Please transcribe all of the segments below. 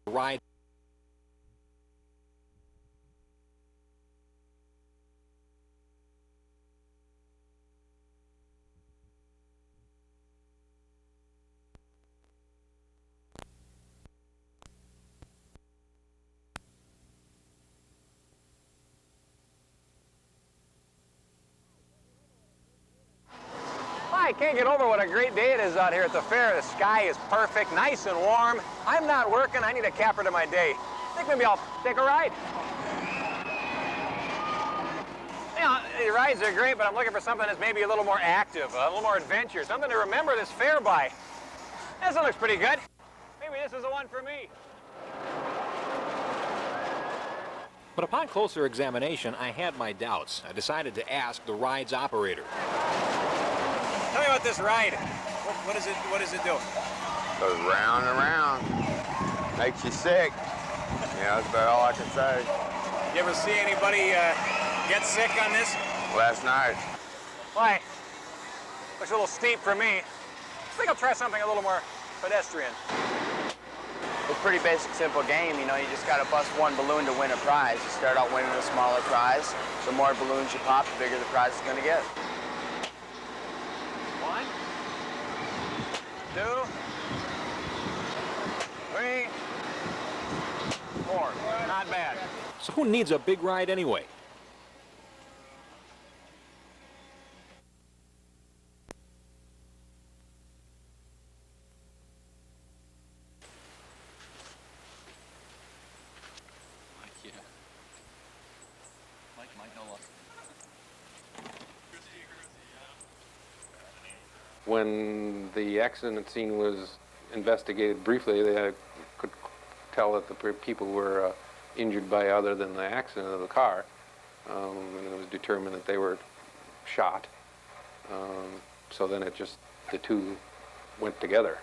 ride. I can't get over what a great day it is out here at the fair. The sky is perfect, nice and warm. I'm not working. I need a capper to my day. I think maybe I'll take a ride. You know, the rides are great, but I'm looking for something that's maybe a little more active, a little more adventure, something to remember this fair by. This one looks pretty good. Maybe this is the one for me. But upon closer examination, I had my doubts. I decided to ask the ride's operator. Tell me about this ride. What does it do? Goes round and round. Makes you sick. Yeah, that's about all I can say. You ever see anybody get sick on this? Last night. Why? Looks a little steep for me. I think I'll try something a little more pedestrian. It's a pretty basic, simple game. You know, you just got to bust one balloon to win a prize. You start out winning a smaller prize. The more balloons you pop, the bigger the prize is going to get. 1, 2, 3, 4. Not bad. So who needs a big ride anyway? When the accident scene was investigated briefly, they could tell that the people were injured by other than the accident of the car, and it was determined that they were shot. So then the two went together.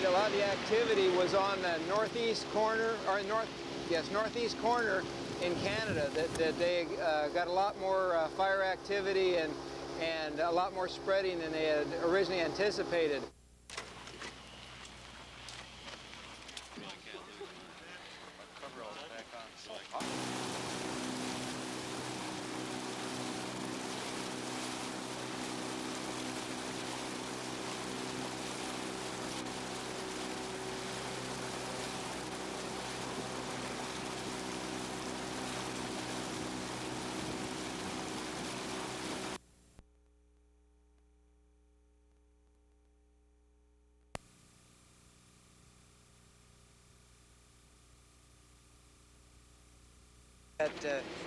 A lot of the activity was on the northeast corner, or northeast corner in Canada. That they got a lot more fire activity and a lot more spreading than they had originally anticipated.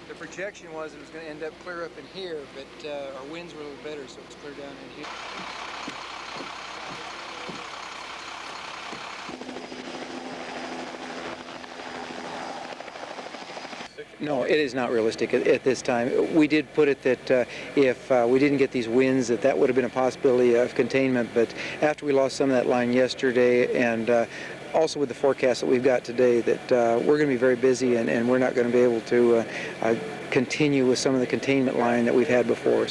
The projection was it was going to end up clear up in here, but our winds were a little better, so it's clear down in here. No, it is not realistic at this time. We did put it that if we didn't get these winds, that would have been a possibility of containment, but after we lost some of that line yesterday, and also with the forecast that we've got today, that we're going to be very busy, and we're not going to be able to continue with some of the containment line that we've had before.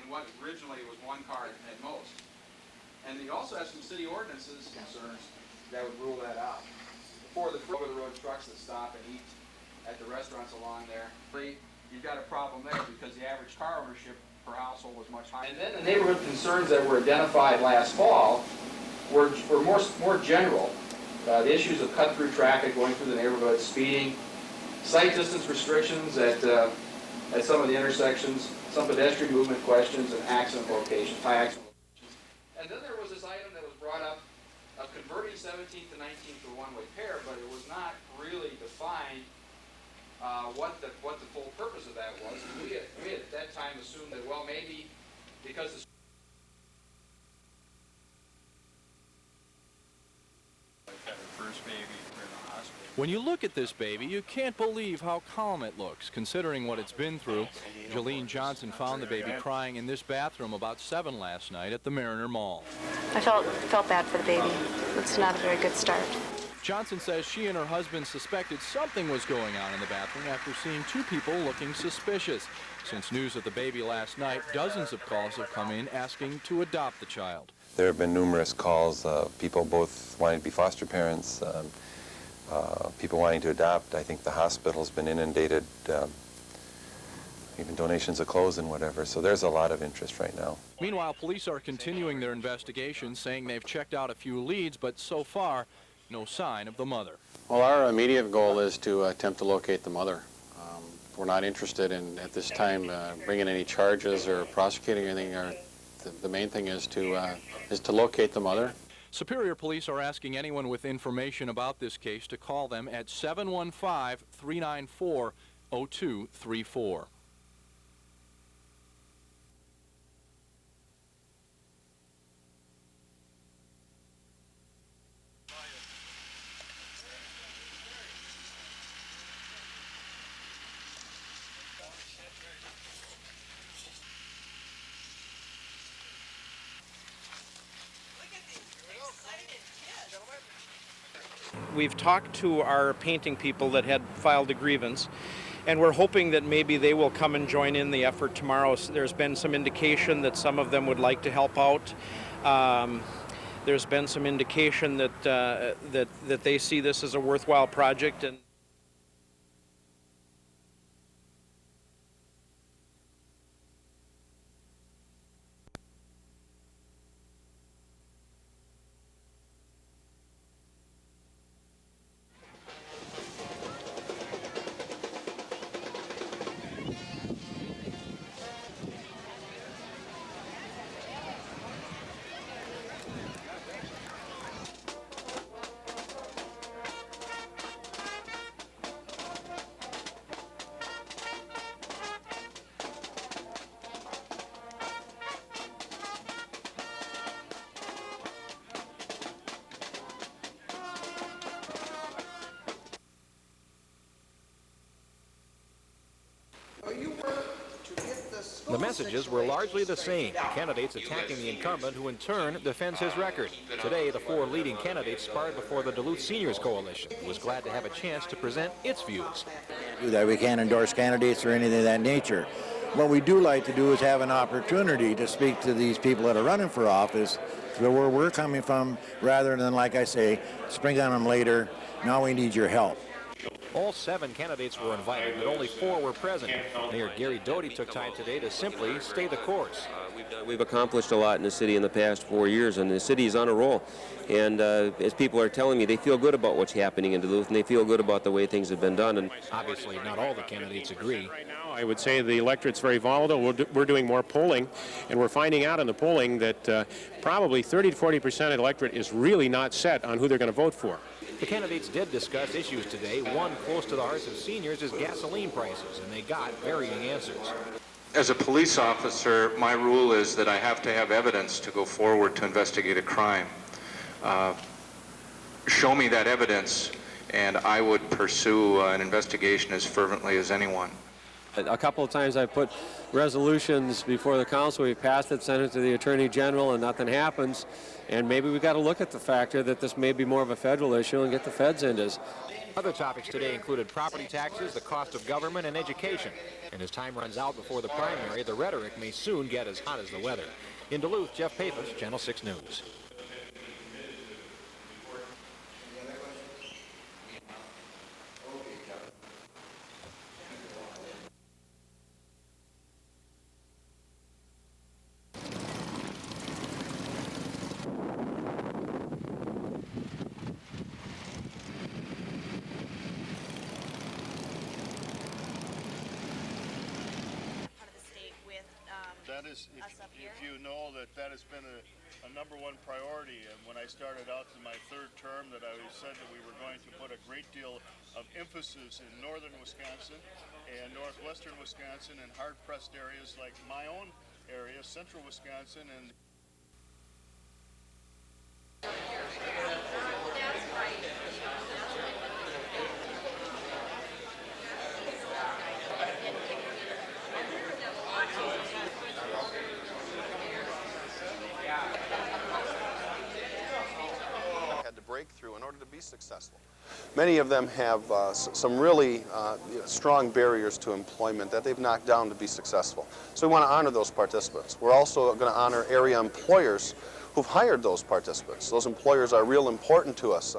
What originally was one car at most. And you also have some city ordinances concerns that would rule that out. For the over-the-road trucks that stop and eat at the restaurants along there, you've got a problem there because the average car ownership per household was much higher. And then the neighborhood concerns that were identified last fall were more general. The issues of cut-through traffic going through the neighborhood, speeding, sight distance restrictions at some of the intersections, some pedestrian movement questions, and accident locations, high accident locations. And then there was this item that was brought up of converting 17th to 19th to a one-way pair, but it was not really defined what the full purpose of that was. And we had at that time assumed that, well, maybe because the first baby for the hospital. When you look at this baby, you can't believe how calm it looks, considering what it's been through. Jolene Johnson found the baby crying in this bathroom about 7 last night at the Mariner Mall. I felt bad for the baby. It's not a very good start. Johnson says she and her husband suspected something was going on in the bathroom after seeing 2 people looking suspicious. Since news of the baby last night, dozens of calls have come in asking to adopt the child. There have been numerous calls, people both wanting to be foster parents, people wanting to adopt. I think the hospital's been inundated, even donations of clothes and whatever, so there's a lot of interest right now. Meanwhile, police are continuing their investigation, saying they've checked out a few leads, but so far, no sign of the mother. Well, our immediate goal is to attempt to locate the mother. We're not interested in, at this time, bringing any charges or prosecuting anything. The main thing is to locate the mother. Superior Police are asking anyone with information about this case to call them at 715-394-0234. We've talked to our painting people that had filed a grievance, and we're hoping that maybe they will come and join in the effort tomorrow. There's been some indication that some of them would like to help out. There's been some indication that that they see this as a worthwhile project. And The messages were largely the same, candidates attacking the incumbent who in turn defends his record. Today, the 4 leading candidates sparred before the Duluth Seniors Coalition, who was glad to have a chance to present its views. That we can't endorse candidates or anything of that nature. What we do like to do is have an opportunity to speak to these people that are running for office, where we're coming from, rather than, like I say, spring on them later, now we need your help. All 7 candidates were invited, but only 4 were present. Mayor Gary Doty took time today to simply stay the course. We've accomplished a lot in the city in the past 4 years, and the city is on a roll. And as people are telling me, they feel good about what's happening in Duluth, and they feel good about the way things have been done. And obviously, not all the candidates agree. Right now, I would say the electorate's very volatile. We're doing more polling, and we're finding out in the polling that probably 30 to 40% of the electorate is really not set on who they're going to vote for. The candidates did discuss issues today. One close to the hearts of seniors is gasoline prices, and they got varying answers. As a police officer, my rule is that I have to have evidence to go forward to investigate a crime. Show me that evidence, and I would pursue an investigation as fervently as anyone. A couple of times I've put resolutions before the council. We've passed it, sent it to the Attorney General, and nothing happens. And maybe we've got to look at the factor that this may be more of a federal issue and get the feds into this. Other topics today included property taxes, the cost of government, and education. And as time runs out before the primary, the rhetoric may soon get as hot as the weather. In Duluth, Jeff Pappas, Channel 6 News. That is, if you know that has been a #1 priority, and when I started out in my 3rd term, that I said that we were going to put a great deal of emphasis in northern Wisconsin and northwestern Wisconsin and hard-pressed areas like my own area, central Wisconsin, and breakthrough in order to be successful. Many of them have some really strong barriers to employment that they've knocked down to be successful. So we want to honor those participants. We're also going to honor area employers who've hired those participants. Those employers are real important to us.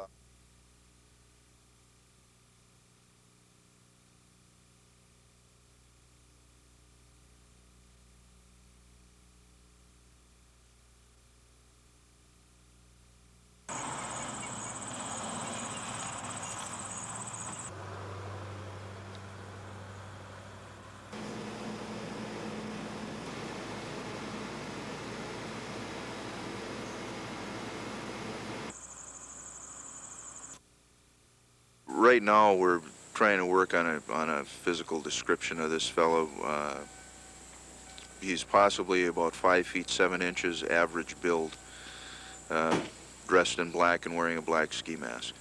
Right now, we're trying to work on a physical description of this fellow. He's possibly about 5 feet 7 inches, average build, dressed in black and wearing a black ski mask.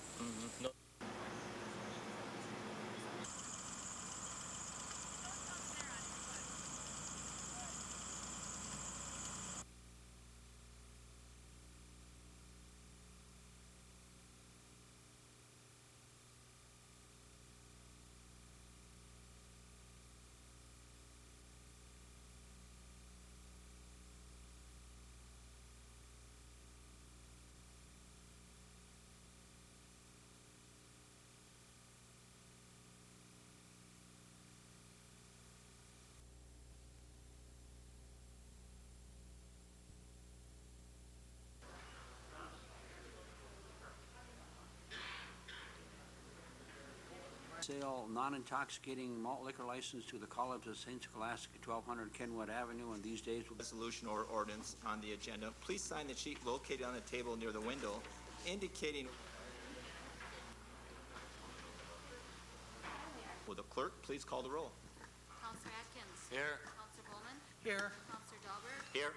Sale non-intoxicating malt liquor license to the College of St. Scholastic at 1200 Kenwood Avenue, and these days resolution or ordinance on the agenda. Please sign the sheet located on the table near the window indicating. Will the clerk please call the roll? Councillor Atkins. Here. Councillor Bowman. Here. Councillor Dahlberg. Here.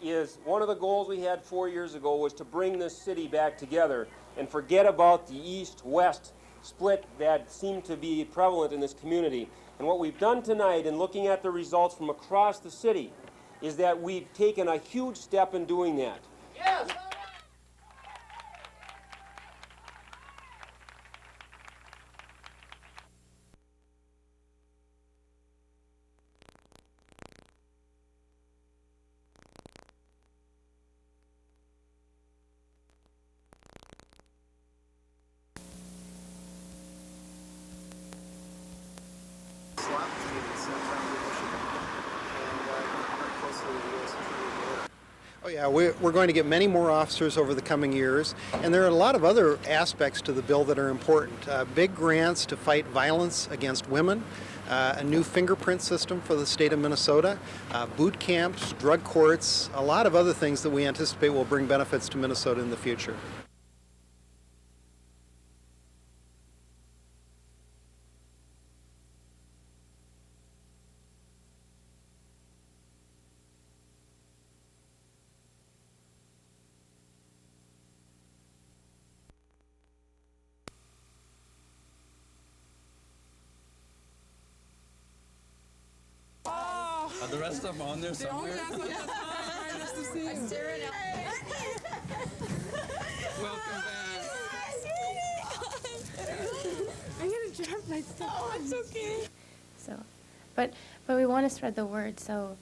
Is one of the goals we had 4 years ago was to bring this city back together and forget about the east-west split that seemed to be prevalent in this community, And what we've done tonight in looking at the results from across the city is that we've taken a huge step in doing that. Yes. Oh yeah, we're going to get many more officers over the coming years, and there are a lot of other aspects to the bill that are important. Big grants to fight violence against women, a new fingerprint system for the state of Minnesota, boot camps, drug courts, a lot of other things that we anticipate will bring benefits to Minnesota in the future. Are the rest of them on there somewhere? Welcome back. I'm gonna drop my stuff. Oh, it's okay. So, but we want to spread the word, so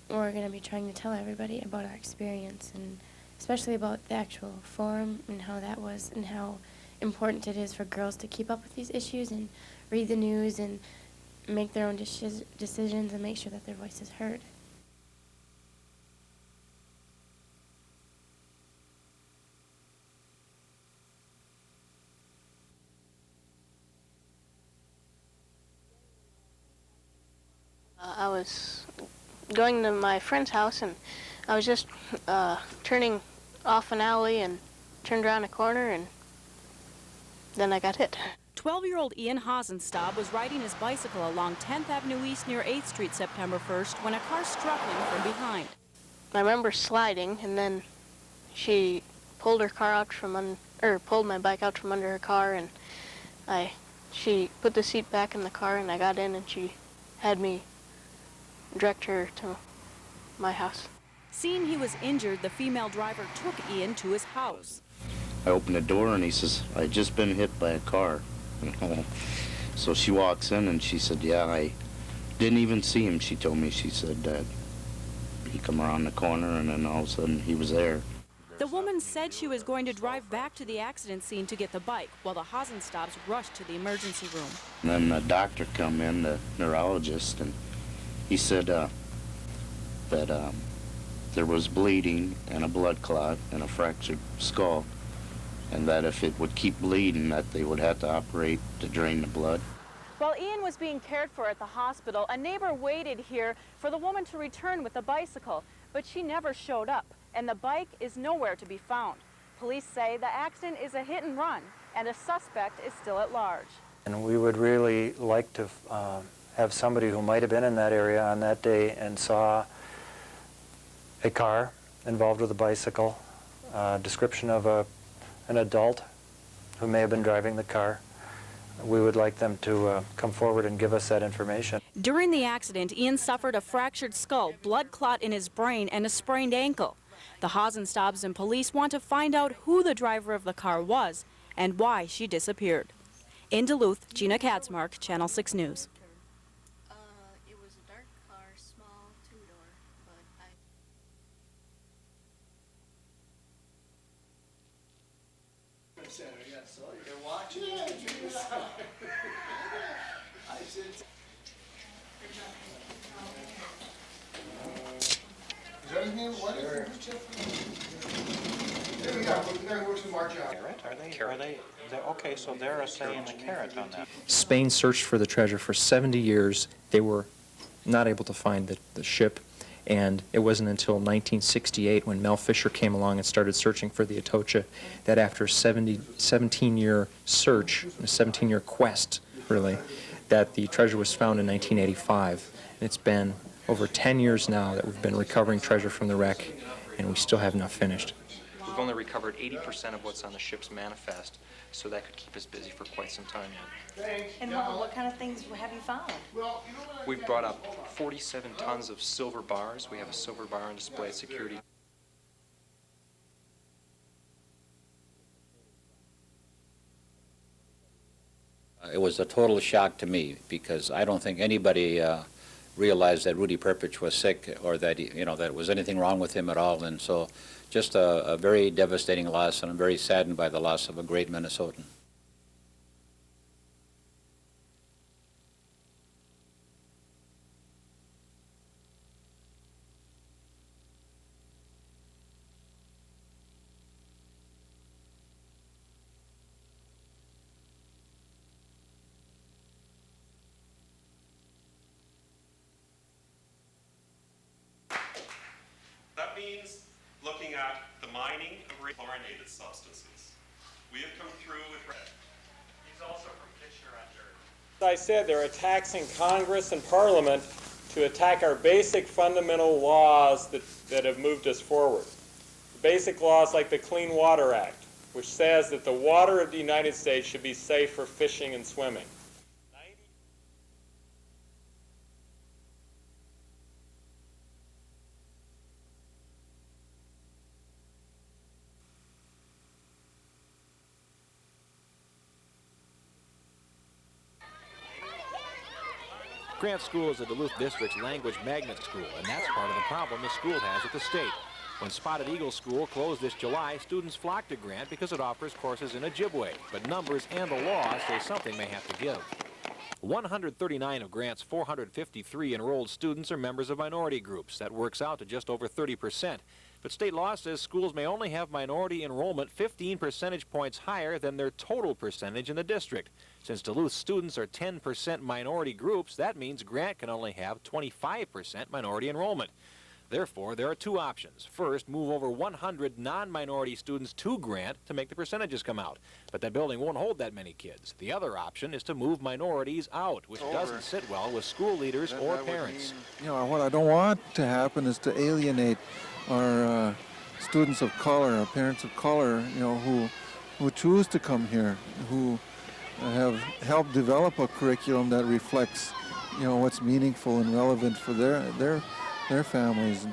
we're gonna be trying to tell everybody about our experience, and especially about the actual forum and how that was, and how important it is for girls to keep up with these issues and read the news and make their own decisions and make sure that their voice is heard. I was going to my friend's house, and I was just turning off an alley and turned around a corner, and then I got hit. 12-year-old Ian Hosenstab was riding his bicycle along 10th Avenue East near 8th Street September 1st when a car struck him from behind. I remember sliding, and then she pulled her car out from pulled my bike out from under her car, and she put the seat back in the car, and I got in, and she had me direct her to my house. Seeing he was injured, the female driver took Ian to his house. I opened the door and he says, "I just been hit by a car." So she walks in and she said, "Yeah, I didn't even see him." She told me, she said that he come around the corner and then all of a sudden he was there. The woman said she was going to drive back to the accident scene to get the bike, while the Hosenstabs rushed to the emergency room. And then the doctor come in, the neurologist, and he said that there was bleeding and a blood clot and a fractured skull, and that if it would keep bleeding, that they would have to operate to drain the blood. While Ian was being cared for at the hospital, a neighbor waited here for the woman to return with the bicycle, but she never showed up, and the bike is nowhere to be found. Police say the accident is a hit and run, and a suspect is still at large. And we would really like to have somebody who might have been in that area on that day and saw a car involved with a bicycle, description of an adult who may have been driving the car. We would like them to come forward and give us that information. During the accident, Ian suffered a fractured skull, blood clot in his brain, and a sprained ankle. The Hosenstabs and police want to find out who the driver of the car was and why she disappeared. In Duluth, Gina Katzmark, Channel 6 News. It was a dark car, small, two-door, but You're watching it. Okay, so they're a say in the carrot on that. Spain searched for the treasure for 70 years. They were not able to find the ship, and it wasn't until 1968 when Mel Fisher came along and started searching for the Atocha that after a 17-year search, a 17-year quest, really, that the treasure was found in 1985. And it's been over 10 years now that we've been recovering treasure from the wreck, and we still have not finished. We've only recovered 80% of what's on the ship's manifest, so that could keep us busy for quite some time yet. And what kind of things have you found? We've brought up 47 tons of silver bars. We have a silver bar on display at security. It was a total shock to me because I don't think anybody realized that Rudy Perpich was sick or that that there was anything wrong with him at all. And so, just a very devastating loss, and I'm very saddened by the loss of a great Minnesotan. That means looking at the mining of chlorinated substances. We have come through with red. He's also from Kitchener-Ontario. As I said, they're attacks in Congress and Parliament to attack our basic fundamental laws that have moved us forward. Basic laws like the Clean Water Act, which says that the water of the United States should be safe for fishing and swimming. Grant School is the Duluth District's language magnet school, and that's part of the problem the school has with the state. When Spotted Eagle School closed this July, students flocked to Grant because it offers courses in Ojibwe, but numbers and the law say something may have to give. 139 of Grant's 453 enrolled students are members of minority groups. That works out to just over 30%. But state law says schools may only have minority enrollment 15 percentage points higher than their total percentage in the district. Since Duluth students are 10% minority groups, that means Grant can only have 25% minority enrollment. Therefore, there are two options. First, move over 100 non-minority students to Grant to make the percentages come out. But that building won't hold that many kids. The other option is to move minorities out, which doesn't sit well with school leaders or parents. What I don't want to happen is to alienate our students of color, our parents of color, who choose to come here, who have helped develop a curriculum that reflects, what's meaningful and relevant for their families.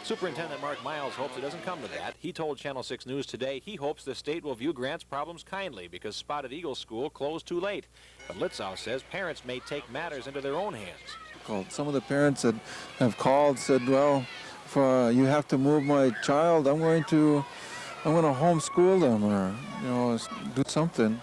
Superintendent Mark Miles hopes it doesn't come to that. He told Channel 6 News today he hopes the state will view Grant's problems kindly because Spotted Eagle School closed too late. But Litzow says parents may take matters into their own hands. Some of the parents that have called said, well, if you have to move my child, I'm going to homeschool them or, do something.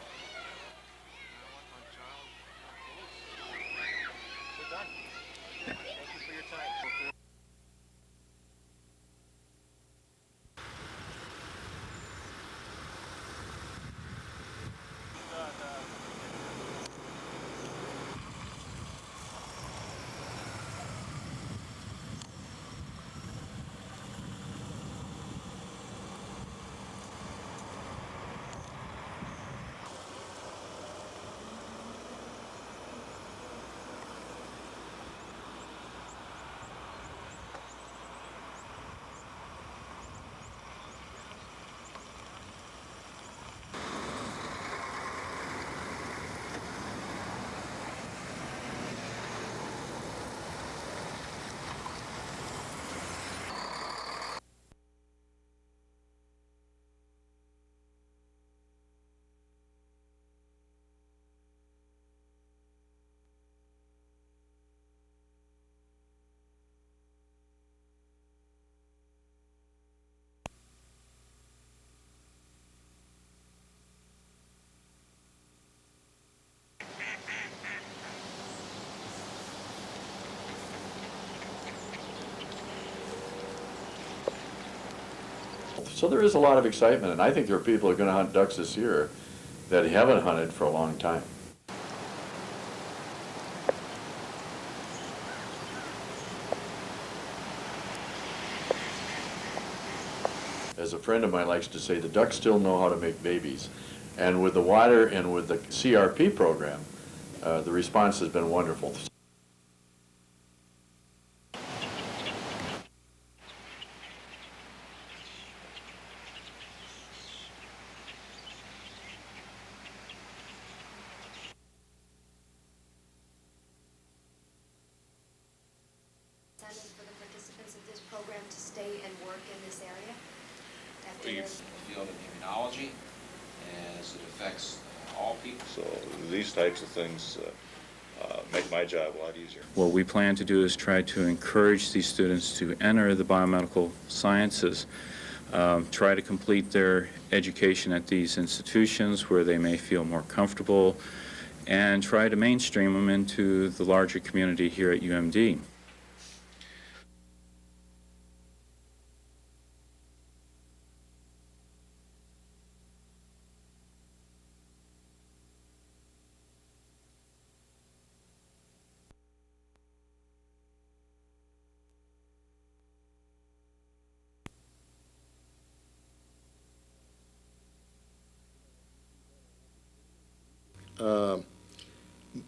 So there is a lot of excitement, and I think there are people who are going to hunt ducks this year that haven't hunted for a long time. As a friend of mine likes to say, the ducks still know how to make babies. And with the water and with the CRP program, the response has been wonderful. work in this area? Field of immunology, as it affects all people. So these types of things make my job a lot easier. What we plan to do is try to encourage these students to enter the biomedical sciences, try to complete their education at these institutions where they may feel more comfortable, and try to mainstream them into the larger community here at UMD.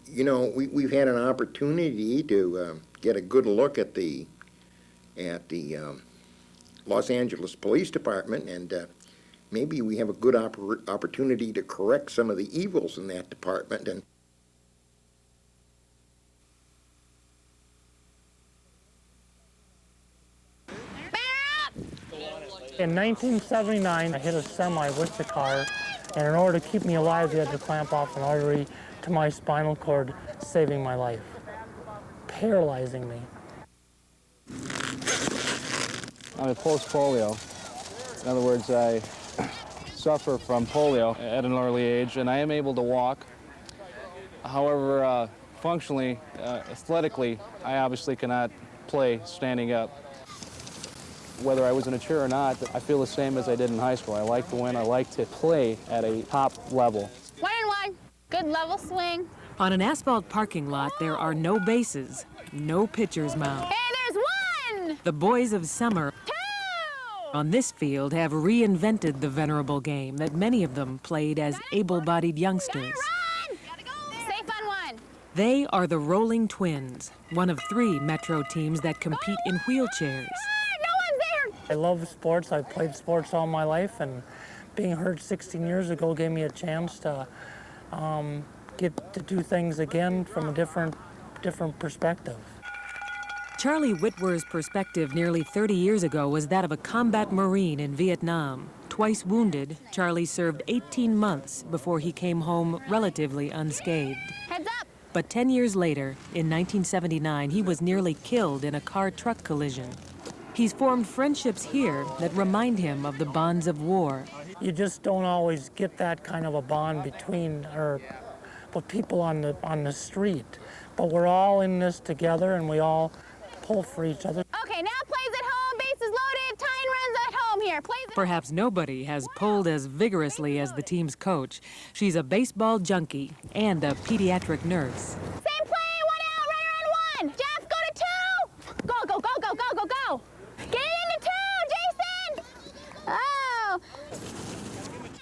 You know, we've had an opportunity to get a good look at the Los Angeles Police Department, and maybe we have a good opportunity to correct some of the evils in that department. And in 1979, I hit a semi with the car, and in order to keep me alive, they had to clamp off an artery to my spinal cord, saving my life, paralyzing me. I'm post-polio. In other words, I suffer from polio at an early age, and I am able to walk. However, functionally, athletically, I obviously cannot play standing up. Whether I was in a chair or not, I feel the same as I did in high school. I like to win. I like to play at a top level. 1-1. Good level swing. On an asphalt parking lot, there are no bases, no pitcher's mound. Hey, there's one! The boys of summer on this field have reinvented the venerable game that many of them played as able-bodied youngsters. Safe on one. They are the Rolling Twins, one of 3 Metro teams that compete in wheelchairs. I love sports. I've played sports all my life, and being hurt 16 years ago gave me a chance to get to do things again from a different perspective. Charlie Whitwer's perspective nearly 30 years ago was that of a combat Marine in Vietnam. Twice wounded, Charlie served 18 months before he came home relatively unscathed. Heads up! But 10 years later, in 1979, he was nearly killed in a car-truck collision. He's formed friendships here that remind him of the bonds of war. You just don't always get that kind of a bond between with people on the street. But we're all in this together, and we all pull for each other. Okay, now plays at home, bases loaded, tying runs at home here. Perhaps nobody has pulled as vigorously as the team's coach. She's a baseball junkie and a pediatric nurse. Same play, 1 out, runner on 1. Jeff, go to 2. Go, go, go, go, go, go, go. Get it into 2, Jason! Oh!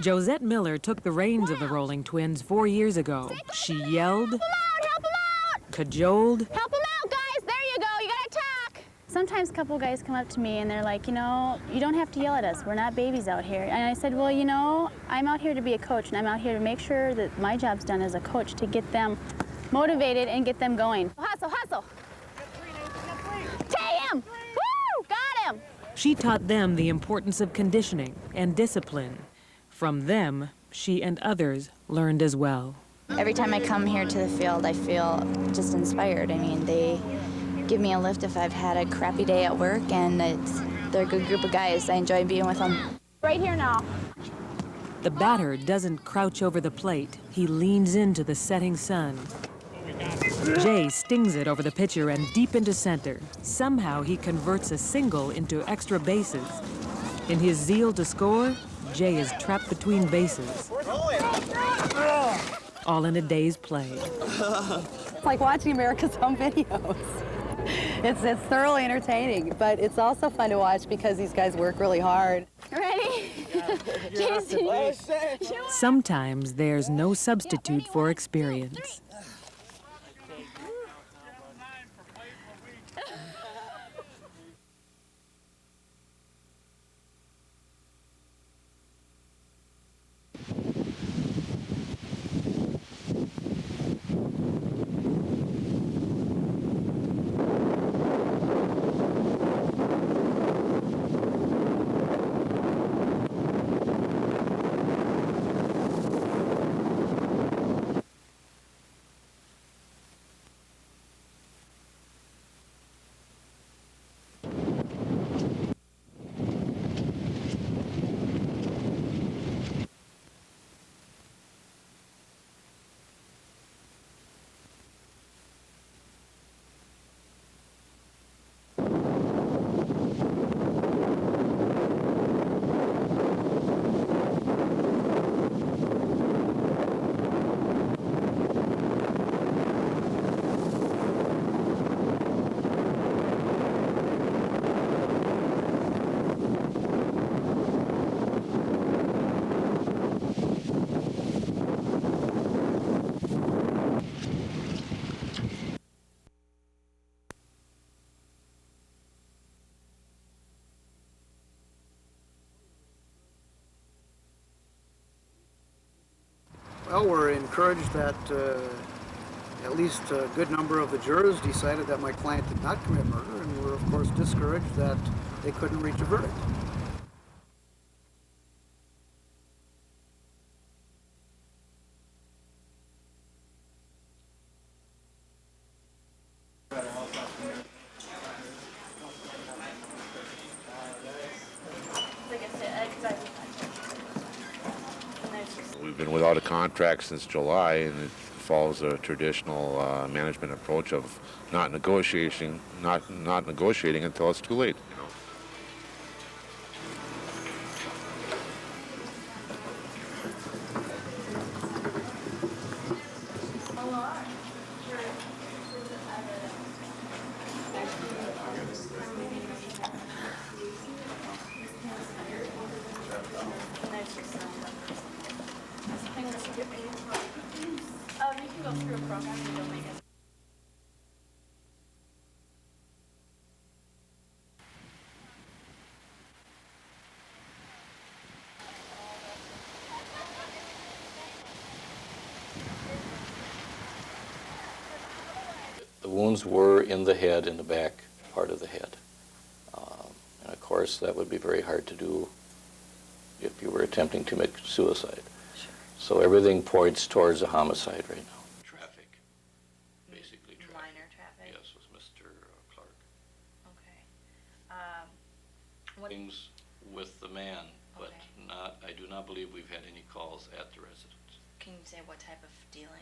Josette Miller took the reins of the Rolling Twins 4 years ago. She yelled, Help him out! cajoled, Help him out, guys! There you go, you gotta attack! Sometimes a couple guys come up to me and they're like, you know, you don't have to yell at us. We're not babies out here. And I said, well, you know, I'm out here to be a coach, and I'm out here to make sure that my job's done as a coach to get them motivated and get them going. Hustle, hustle! Tay him! Woo! Got him! She taught them the importance of conditioning and discipline. From them, she and others learned as well. Every time I come here to the field, I feel just inspired. I mean, they give me a lift if I've had a crappy day at work, and they're a good group of guys. I enjoy being with them. Right here now. The batter doesn't crouch over the plate. He leans into the setting sun. Jay stings it over the pitcher and deep into center. Somehow he converts a single into extra bases. In his zeal to score, Jay is trapped between bases. All in a day's play. It's like watching America's Home Videos. It's thoroughly entertaining, but it's also fun to watch because these guys work really hard. Ready? Jason. Sometimes there's no substitute for experience. Well, we're encouraged that at least a good number of the jurors decided that my client did not commit murder, and we're of course discouraged that they couldn't reach a verdict. We've been without a contract since July, and it follows a traditional management approach of not negotiating until it's too late. You know. The wounds were in the head, in the back part of the head. And of course, that would be very hard to do if you were attempting to commit suicide. Sure. So everything points towards a homicide right now. Traffic. Basically traffic. Minor traffic? Yes, was Mr. Clark. Okay. Things with the man, but I do not believe we've had any calls at the residence. Can you say what type of dealing?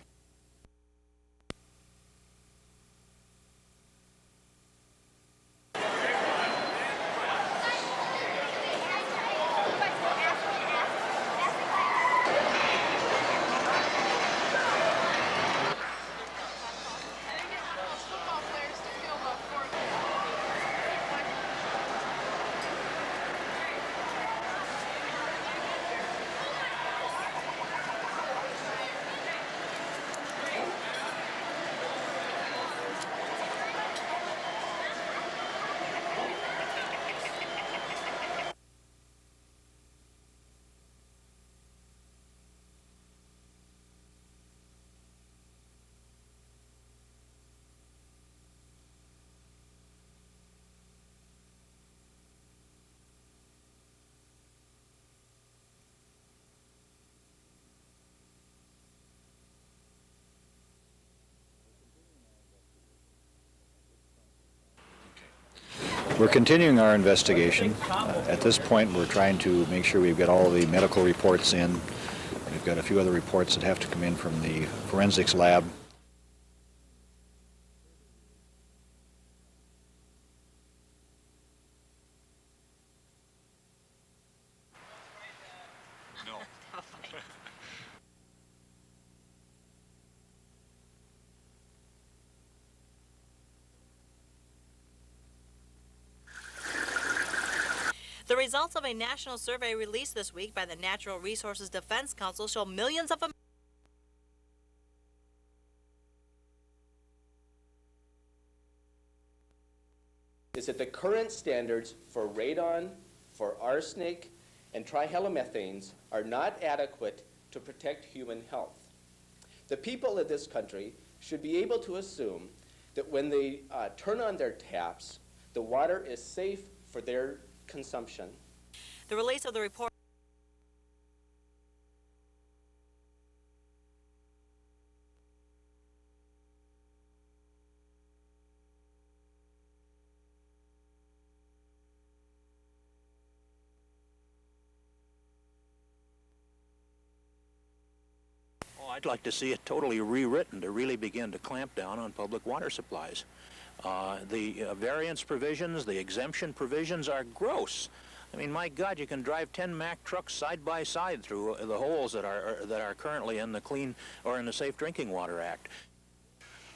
We're continuing our investigation. At this point, we're trying to make sure we've got all the medical reports in. We've got a few other reports that have to come in from the forensics lab. No. The results of a national survey released this week by the Natural Resources Defense Council show millions of is that the current standards for radon, for arsenic, and trihalomethanes are not adequate to protect human health. The people of this country should be able to assume that when they turn on their taps, the water is safe for their consumption. The release of the report I'd like to see it totally rewritten to really begin to clamp down on public water supplies. The variance provisions, the exemption provisions are gross. I mean, my God, you can drive 10 Mack trucks side by side through the holes that are currently in the Clean or in the Safe Drinking Water Act.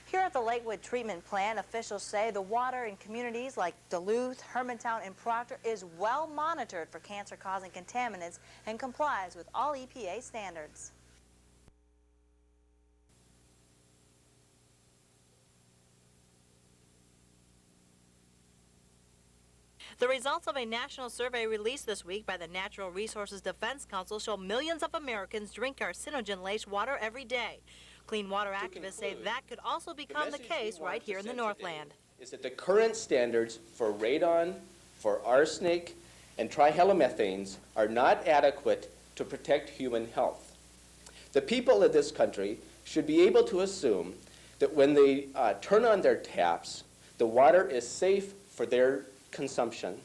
Here at the Lakewood Treatment Plant, officials say the water in communities like Duluth, Hermantown, and Proctor is well monitored for cancer-causing contaminants and complies with all EPA standards. The results of a national survey released this week by the Natural Resources Defense Council show millions of Americans drink carcinogen-laced water every day. Clean water activists say that could also become the case right here in the Northland. Is that the current standards for radon, for arsenic, and trihalomethanes are not adequate to protect human health. The people of this country should be able to assume that when they turn on their taps, the water is safe for their consumption.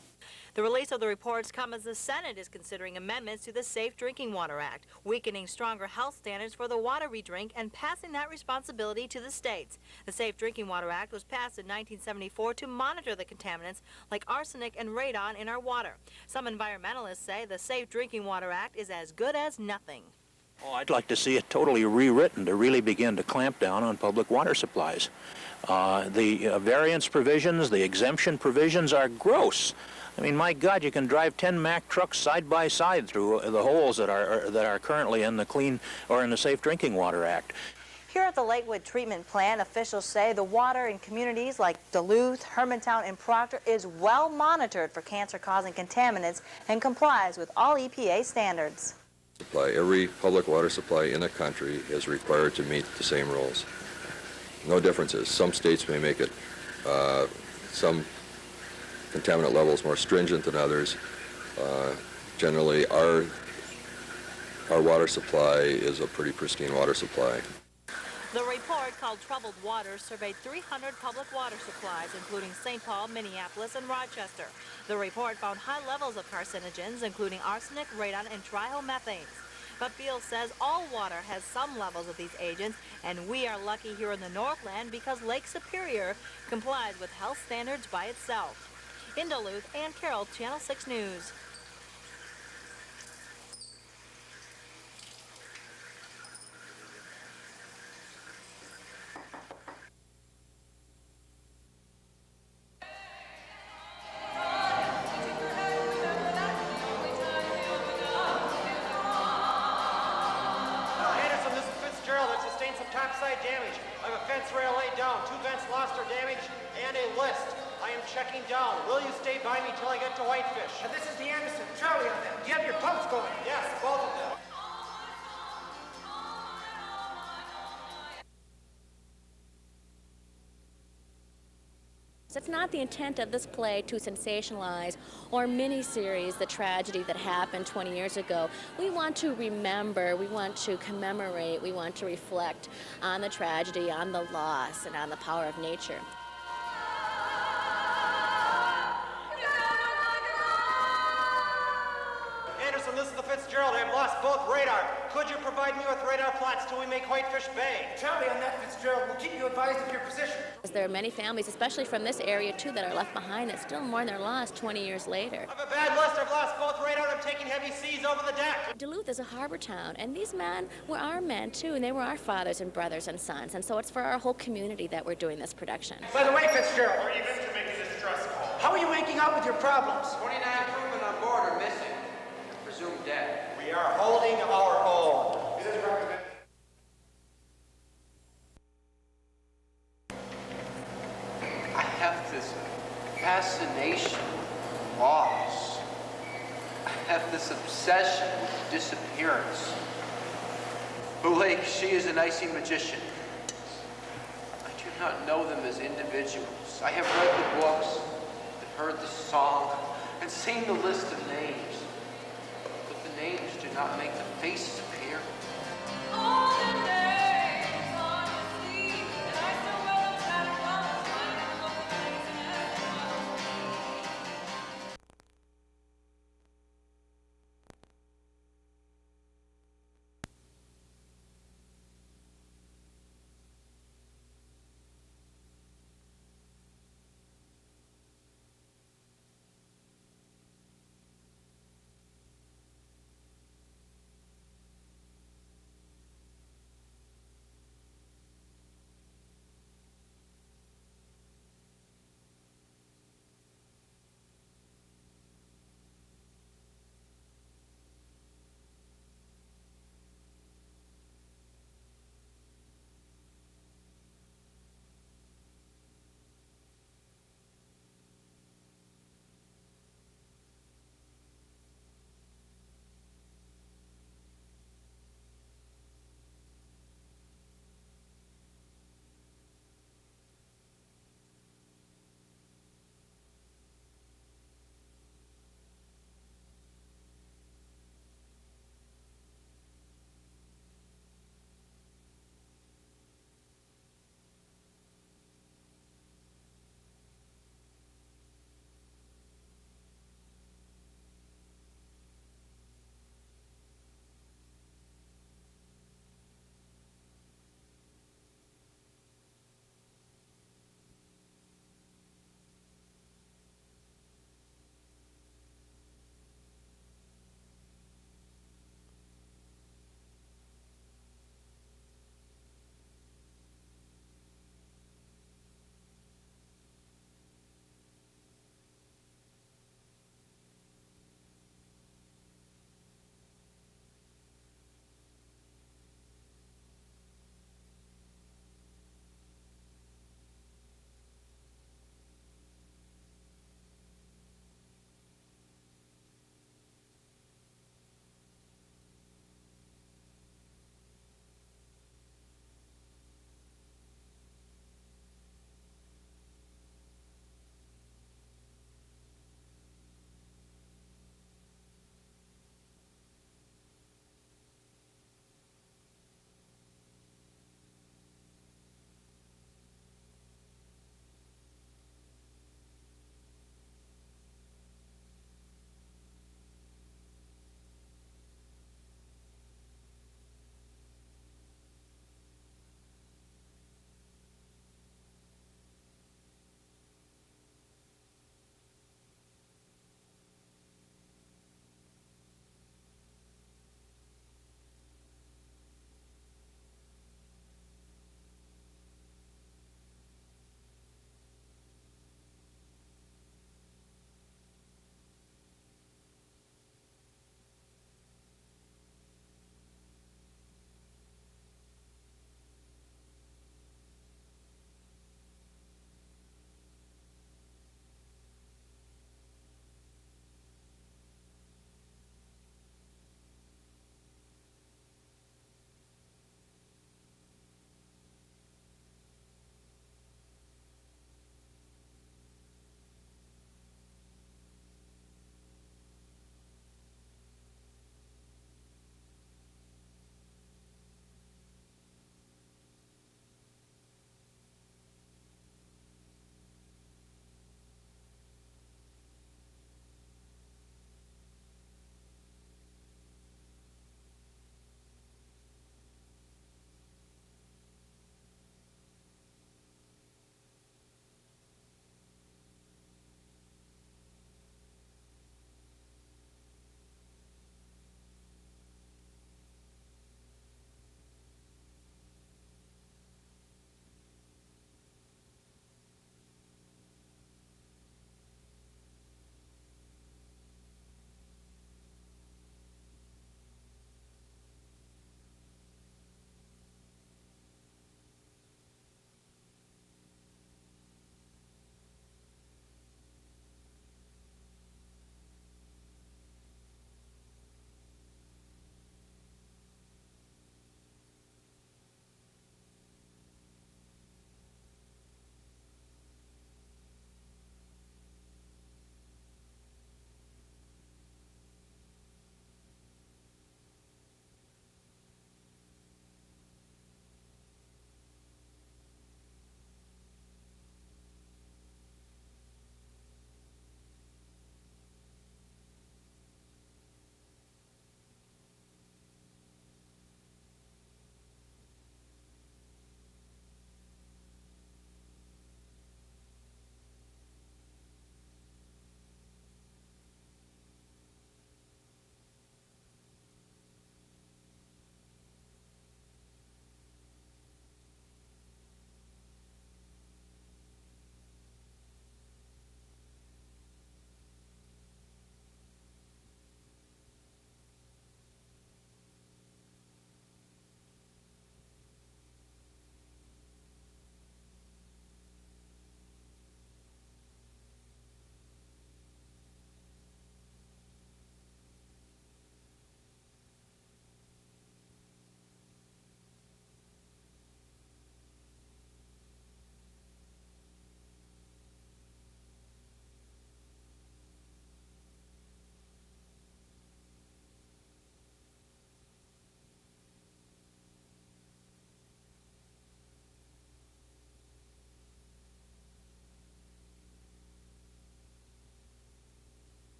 The release of the reports comes as the Senate is considering amendments to the Safe Drinking Water Act, weakening stronger health standards for the water we drink and passing that responsibility to the states. The Safe Drinking Water Act was passed in 1974 to monitor the contaminants like arsenic and radon in our water. Some environmentalists say the Safe Drinking Water Act is as good as nothing. Oh, I'd like to see it totally rewritten to really begin to clamp down on public water supplies. The variance provisions, the exemption provisions are gross. I mean, my God, you can drive 10 Mack trucks side by side through the holes that are currently in the Clean or in the Safe Drinking Water Act. Here at the Lakewood Treatment Plant, officials say the water in communities like Duluth, Hermantown, and Proctor is well monitored for cancer-causing contaminants and complies with all EPA standards. Every public water supply in the country is required to meet the same rules. No differences. Some states may make it some contaminant levels more stringent than others. Generally, our water supply is a pretty pristine water supply. The report, called Troubled Waters, surveyed 300 public water supplies, including St. Paul, Minneapolis, and Rochester. The report found high levels of carcinogens, including arsenic, radon, and trihomethanes. But Beal says all water has some levels of these agents, and we are lucky here in the Northland because Lake Superior complies with health standards by itself. In Duluth, Ann Carroll, Channel 6 News. Damage. I have a fence rail laid down, 2 vents lost or damaged, and a list. I am checking down. Will you stay by me till I get to Whitefish? This is the Anderson. Charlie on them. Do you have your pumps going? Yes, both of them. It's not the intent of this play to sensationalize or mini-series the tragedy that happened 20 years ago. We want to remember, we want to commemorate, we want to reflect on the tragedy, on the loss, and on the power of nature. Anderson, this is the Fitzgerald. I've lost both radar. Could you provide me with radar plots till we make Whitefish Bay? Charlie on that, Fitzgerald. We'll keep you advised of your position. There are many families, especially from this area too, that are left behind that still mourn their loss 20 years later. I have a bad list. I've lost both radar and I'm taking heavy seas over the deck. Duluth is a harbor town, and these men were our men too, and they were our fathers and brothers and sons, and so it's for our whole community that we're doing this production. By the way, Fitzgerald, we're even to make a distress call. How are you making out with your problems? 29 crewmen on board are missing. Presumed dead. We are holding our own. I have this fascination with loss. I have this obsession with disappearance. Blake, she is an icy magician. I do not know them as individuals. I have read the books, and heard the song, and seen the list of names. But the names do not make the faces appear.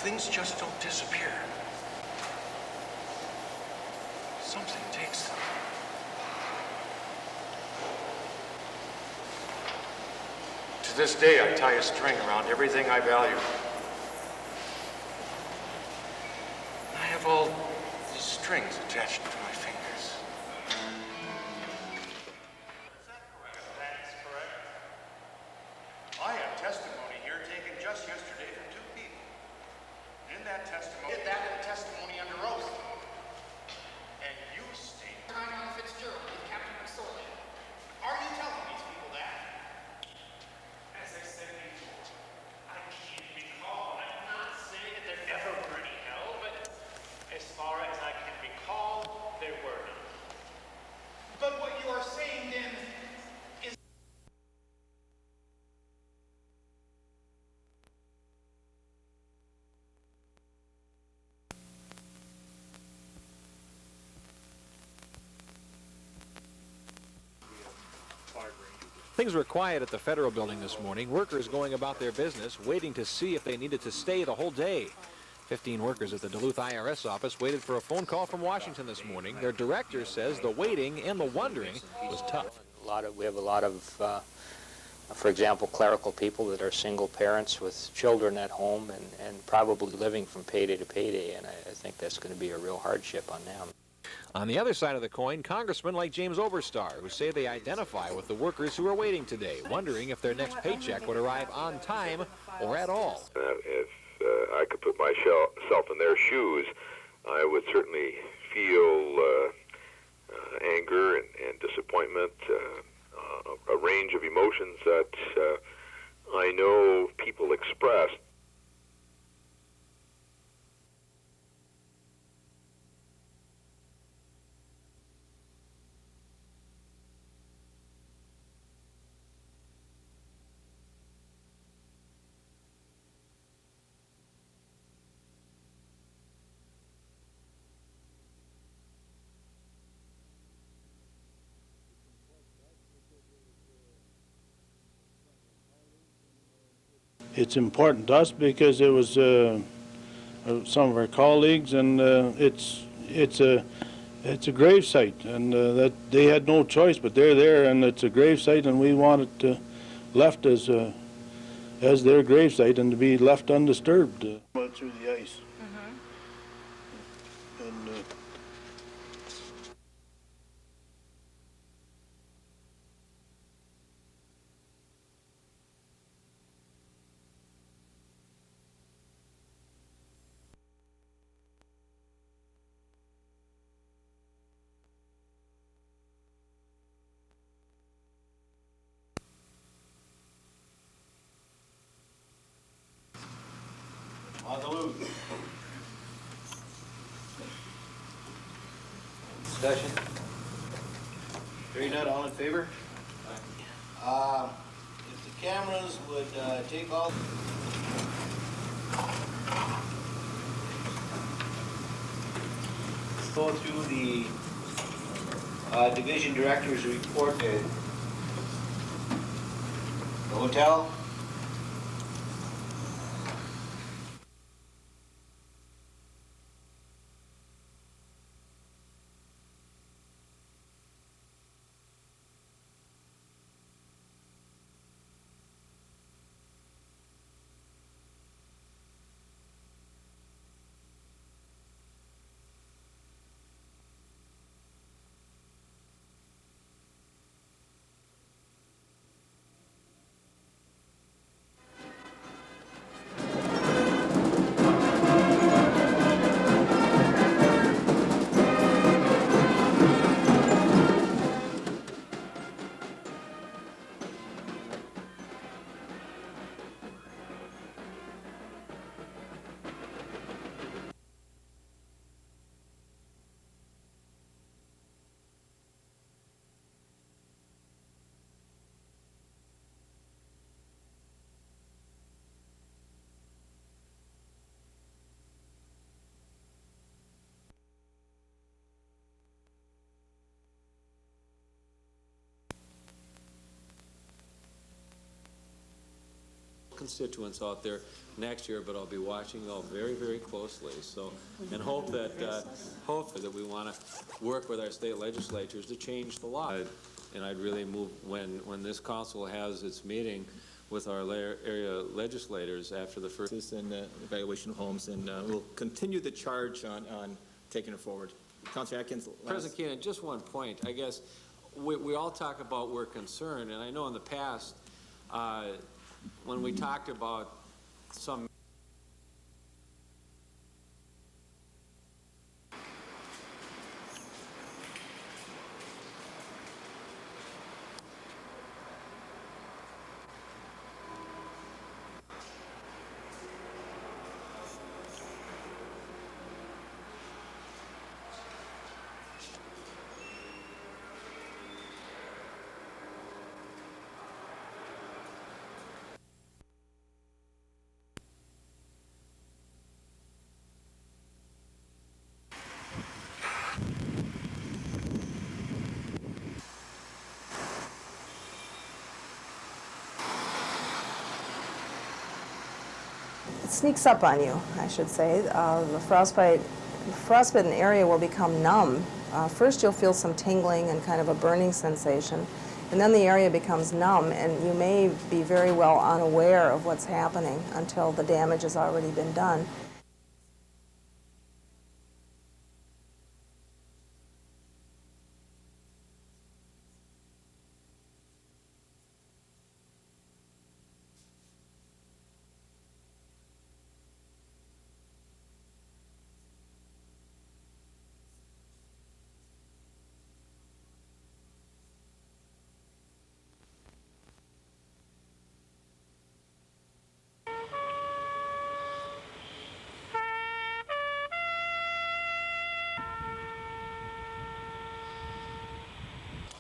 things just don't disappear. Something takes them. To this day, I tie a string around everything I value. I have all these strings attached to my fingers. That's correct. I have testimony here taken just yesterday from two people. In that testimony, did that in a testimony under oath. And you state, I'm on Fitzgerald with Captain McSorley. Are you telling these people that? As I said before, I can't recall. I'm not saying that there ever were any hell, but as far as I can recall, there were none. But what you are saying then is... Things were quiet at the federal building this morning. Workers going about their business, waiting to see if they needed to stay the whole day. 15 workers at the Duluth IRS office waited for a phone call from Washington this morning. Their director says the waiting and the wondering was tough. We have a lot of, for example, clerical people that are single parents with children at home and probably living from payday to payday, and I think that's going to be a real hardship on them. On the other side of the coin, congressmen like James Oberstar, who say they identify with the workers who are waiting today, wondering if their next paycheck would arrive on time or at all. If I could put myself in their shoes, I would certainly feel anger and disappointment, a range of emotions that I know people express. It's important to us because it was some of our colleagues, and it's a grave site, and that they had no choice, but they're there, and it's a grave site, and we want it left as their grave site and to be left undisturbed. Through the ice. And Discussion? Hearing none, all in favor? If the cameras would take all... Go through the division director's report at the hotel. constituents out there next year, but I'll be watching all very, very closely. So, and hope that we want to work with our state legislatures to change the law. And I'd really move when this council has its meeting with our area legislators after the first and evaluation of homes, and we'll continue the charge on taking it forward. Councilor Atkins. President Keenan, just one point. I guess we all talk about we're concerned, and I know in the past when we talked about some It sneaks up on you, I should say. The frostbitten area will become numb. First you'll feel some tingling and kind of a burning sensation, and then the area becomes numb, and you may be very well unaware of what's happening until the damage has already been done.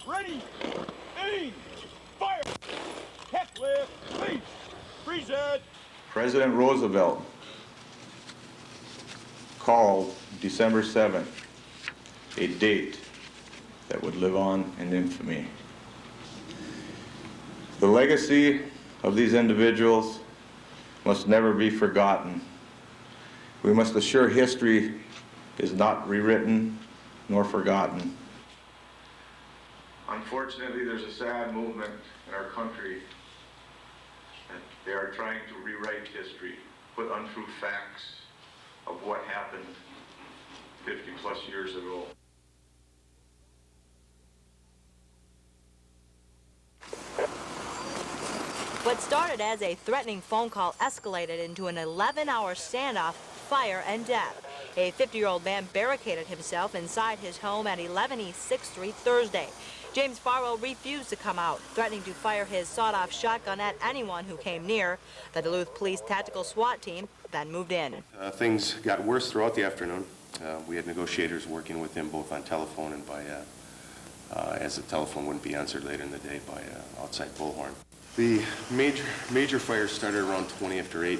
Ready, aim, fire, heck lift, please, freeze it. President Roosevelt called December 7th a date that would live on in infamy. The legacy of these individuals must never be forgotten. We must assure history is not rewritten nor forgotten. Unfortunately, there's a sad movement in our country that they are trying to rewrite history, put untrue facts of what happened 50-plus years ago. What started as a threatening phone call escalated into an 11-hour standoff, fire, and death. A 50-year-old man barricaded himself inside his home at 11 East 6th Street Thursday. James Farwell refused to come out, threatening to fire his sawed-off shotgun at anyone who came near. The Duluth Police Tactical SWAT team then moved in. Things got worse throughout the afternoon. We had negotiators working with him both on telephone and by, as the telephone wouldn't be answered later in the day, by outside bullhorn. The major fire started around 20 after 8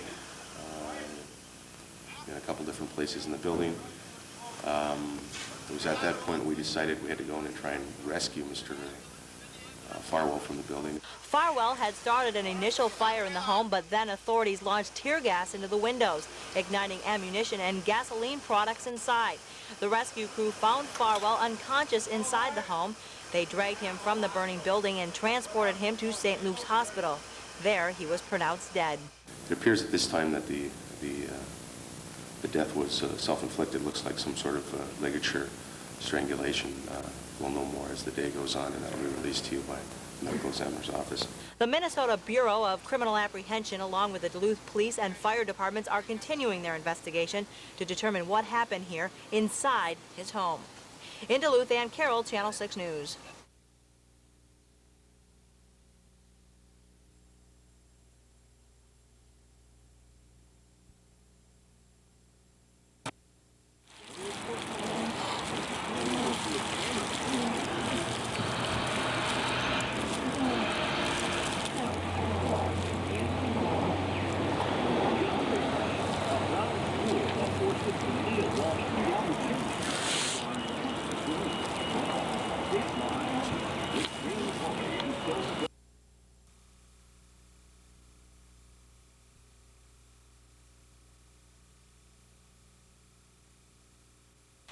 in a couple different places in the building. It was at that point we decided we had to go in and try and rescue Mr. Farwell from the building. Farwell had started an initial fire in the home, but then authorities launched tear gas into the windows, igniting ammunition and gasoline products inside. The rescue crew found Farwell unconscious inside the home. They dragged him from the burning building and transported him to St. Luke's Hospital. There, he was pronounced dead. It appears at this time that the death was self-inflicted. Looks like some sort of ligature strangulation. We'll know more as the day goes on, and that'll be released to you by the medical examiner's office. The Minnesota Bureau of Criminal Apprehension, along with the Duluth Police and Fire Departments, are continuing their investigation to determine what happened here inside his home. In Duluth, Ann Carroll, Channel 6 News.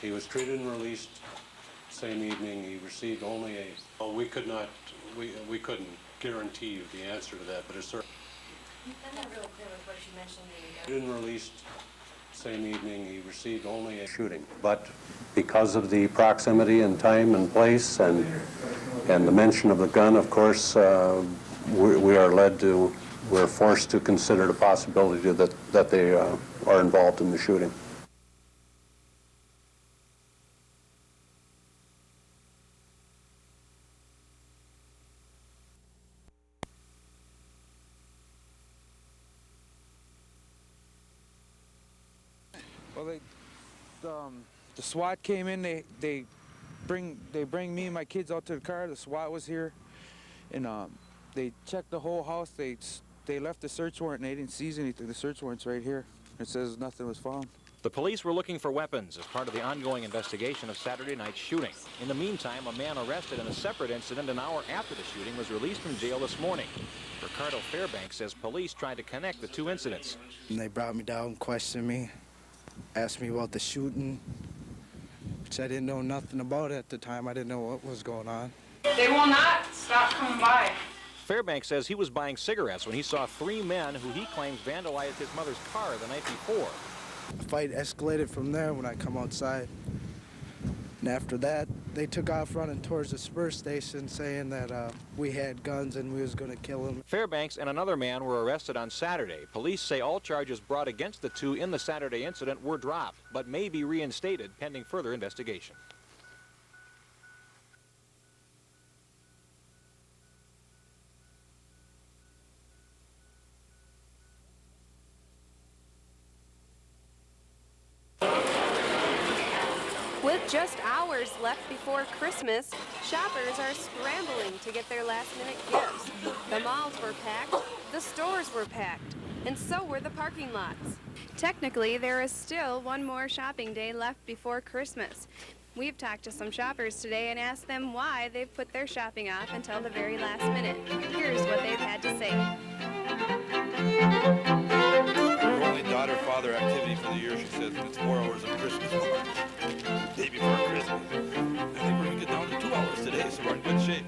He was treated and released same evening. He received only a... Oh, we couldn't guarantee you the answer to that, but it's certainly... I'm not really clear with what you mentioned. Treated and released same evening. He received only a shooting. But because of the proximity and time and place and the mention of the gun, of course, we're forced to consider the possibility that they are involved in the shooting. Well, the SWAT came in. They bring me and my kids out to the car. The SWAT was here, and they checked the whole house. They left the search warrant and they didn't seize anything. The search warrant's right here. It says nothing was found. The police were looking for weapons as part of the ongoing investigation of Saturday night's shooting. In the meantime, a man arrested in a separate incident an hour after the shooting was released from jail this morning. Ricardo Fairbanks says police tried to connect the two incidents. And they brought me down, questioned me, asked me about the shooting, which I didn't know nothing about at the time. I didn't know what was going on. They will not stop coming by. Fairbanks says he was buying cigarettes when he saw three men who he claims vandalized his mother's car the night before. The fight escalated from there when I come outside. And after that, they took off running towards the spur station saying that we had guns and we was going to kill them. Fairbanks and another man were arrested on Saturday. Police say all charges brought against the two in the Saturday incident were dropped, but may be reinstated pending further investigation. With just hours left before Christmas, shoppers are scrambling to get their last-minute gifts. The malls were packed, the stores were packed, and so were the parking lots. Technically, there is still one more shopping day left before Christmas. We've talked to some shoppers today and asked them why they've put their shopping off until the very last minute. Here's what they've had to say. Her only daughter-father activity for the year, she says, it's 4 hours of Christmas. Day before Christmas. I think we're going to get down to 2 hours today, so we're in good shape.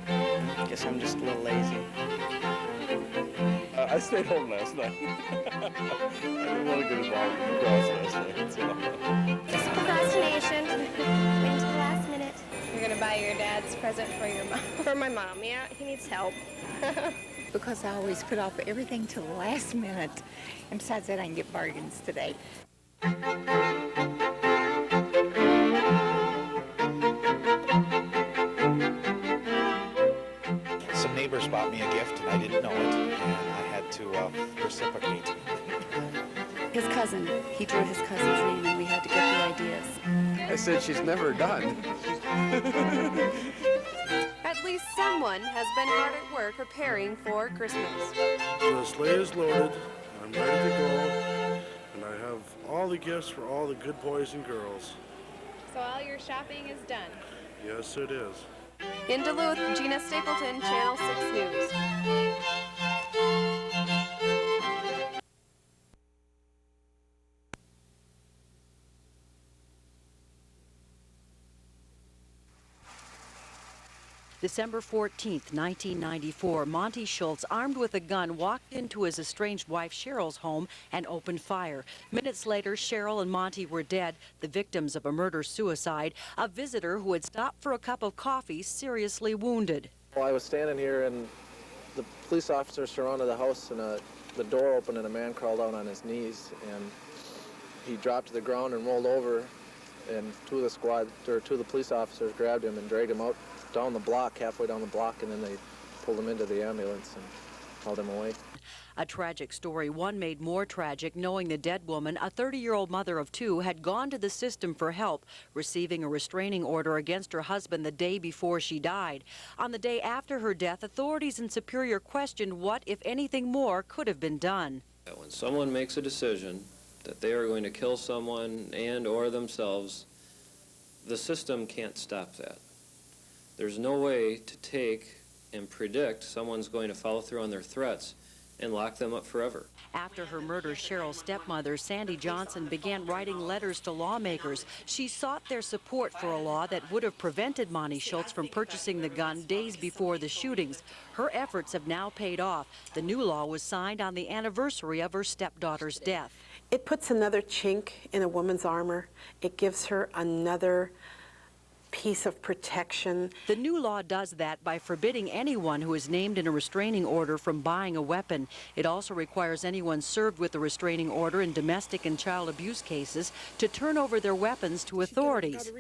Guess I'm just a little lazy. I stayed home last night. I didn't want to get involved in the crowds last night. So. Just procrastination. Waiting to the last minute. You're going to buy your dad's present for your mom? For my mom, yeah. He needs help. Because I always put off everything to the last minute. And besides that, I can get bargains today. Some neighbors bought me a gift and I didn't know it, and I had to reciprocate. His cousin, he drew his cousin's name and we had to get the ideas. I said she's never done. At least someone has been hard at work preparing for Christmas. The sleigh is loaded, I'm ready to go, and I have all the gifts for all the good boys and girls. So all your shopping is done? Yes, it is. In Duluth, Gina Stapleton, Channel 6 News. December 14th, 1994, Monty Schultz, armed with a gun, walked into his estranged wife Cheryl's home and opened fire. Minutes later, Cheryl and Monty were dead, the victims of a murder-suicide. A visitor who had stopped for a cup of coffee seriously wounded. Well, I was standing here and the police officers surrounded the house and the door opened and a man crawled out on his knees and he dropped to the ground and rolled over, and two of the police officers grabbed him and dragged him out down the block, halfway down the block, and then they pulled him into the ambulance and hauled him away. A tragic story, one made more tragic knowing the dead woman, a 30-year-old mother of two, had gone to the system for help, receiving a restraining order against her husband the day before she died. On the day after her death, authorities in Superior questioned what, if anything more, could have been done. When someone makes a decision that they are going to kill someone and or themselves, the system can't stop that. There's no way to take and predict someone's going to follow through on their threats and lock them up forever. After her murder, Cheryl's stepmother, Sandy Johnson, began writing letters to lawmakers. She sought their support for a law that would have prevented Monty Schultz from purchasing the gun days before the shootings. Her efforts have now paid off. The new law was signed on the anniversary of her stepdaughter's death. It puts another chink in a woman's armor. It gives her another piece of protection. The new law does that by forbidding anyone who is named in a restraining order from buying a weapon. It also requires anyone served with a restraining order in domestic and child abuse cases to turn over their weapons to authorities.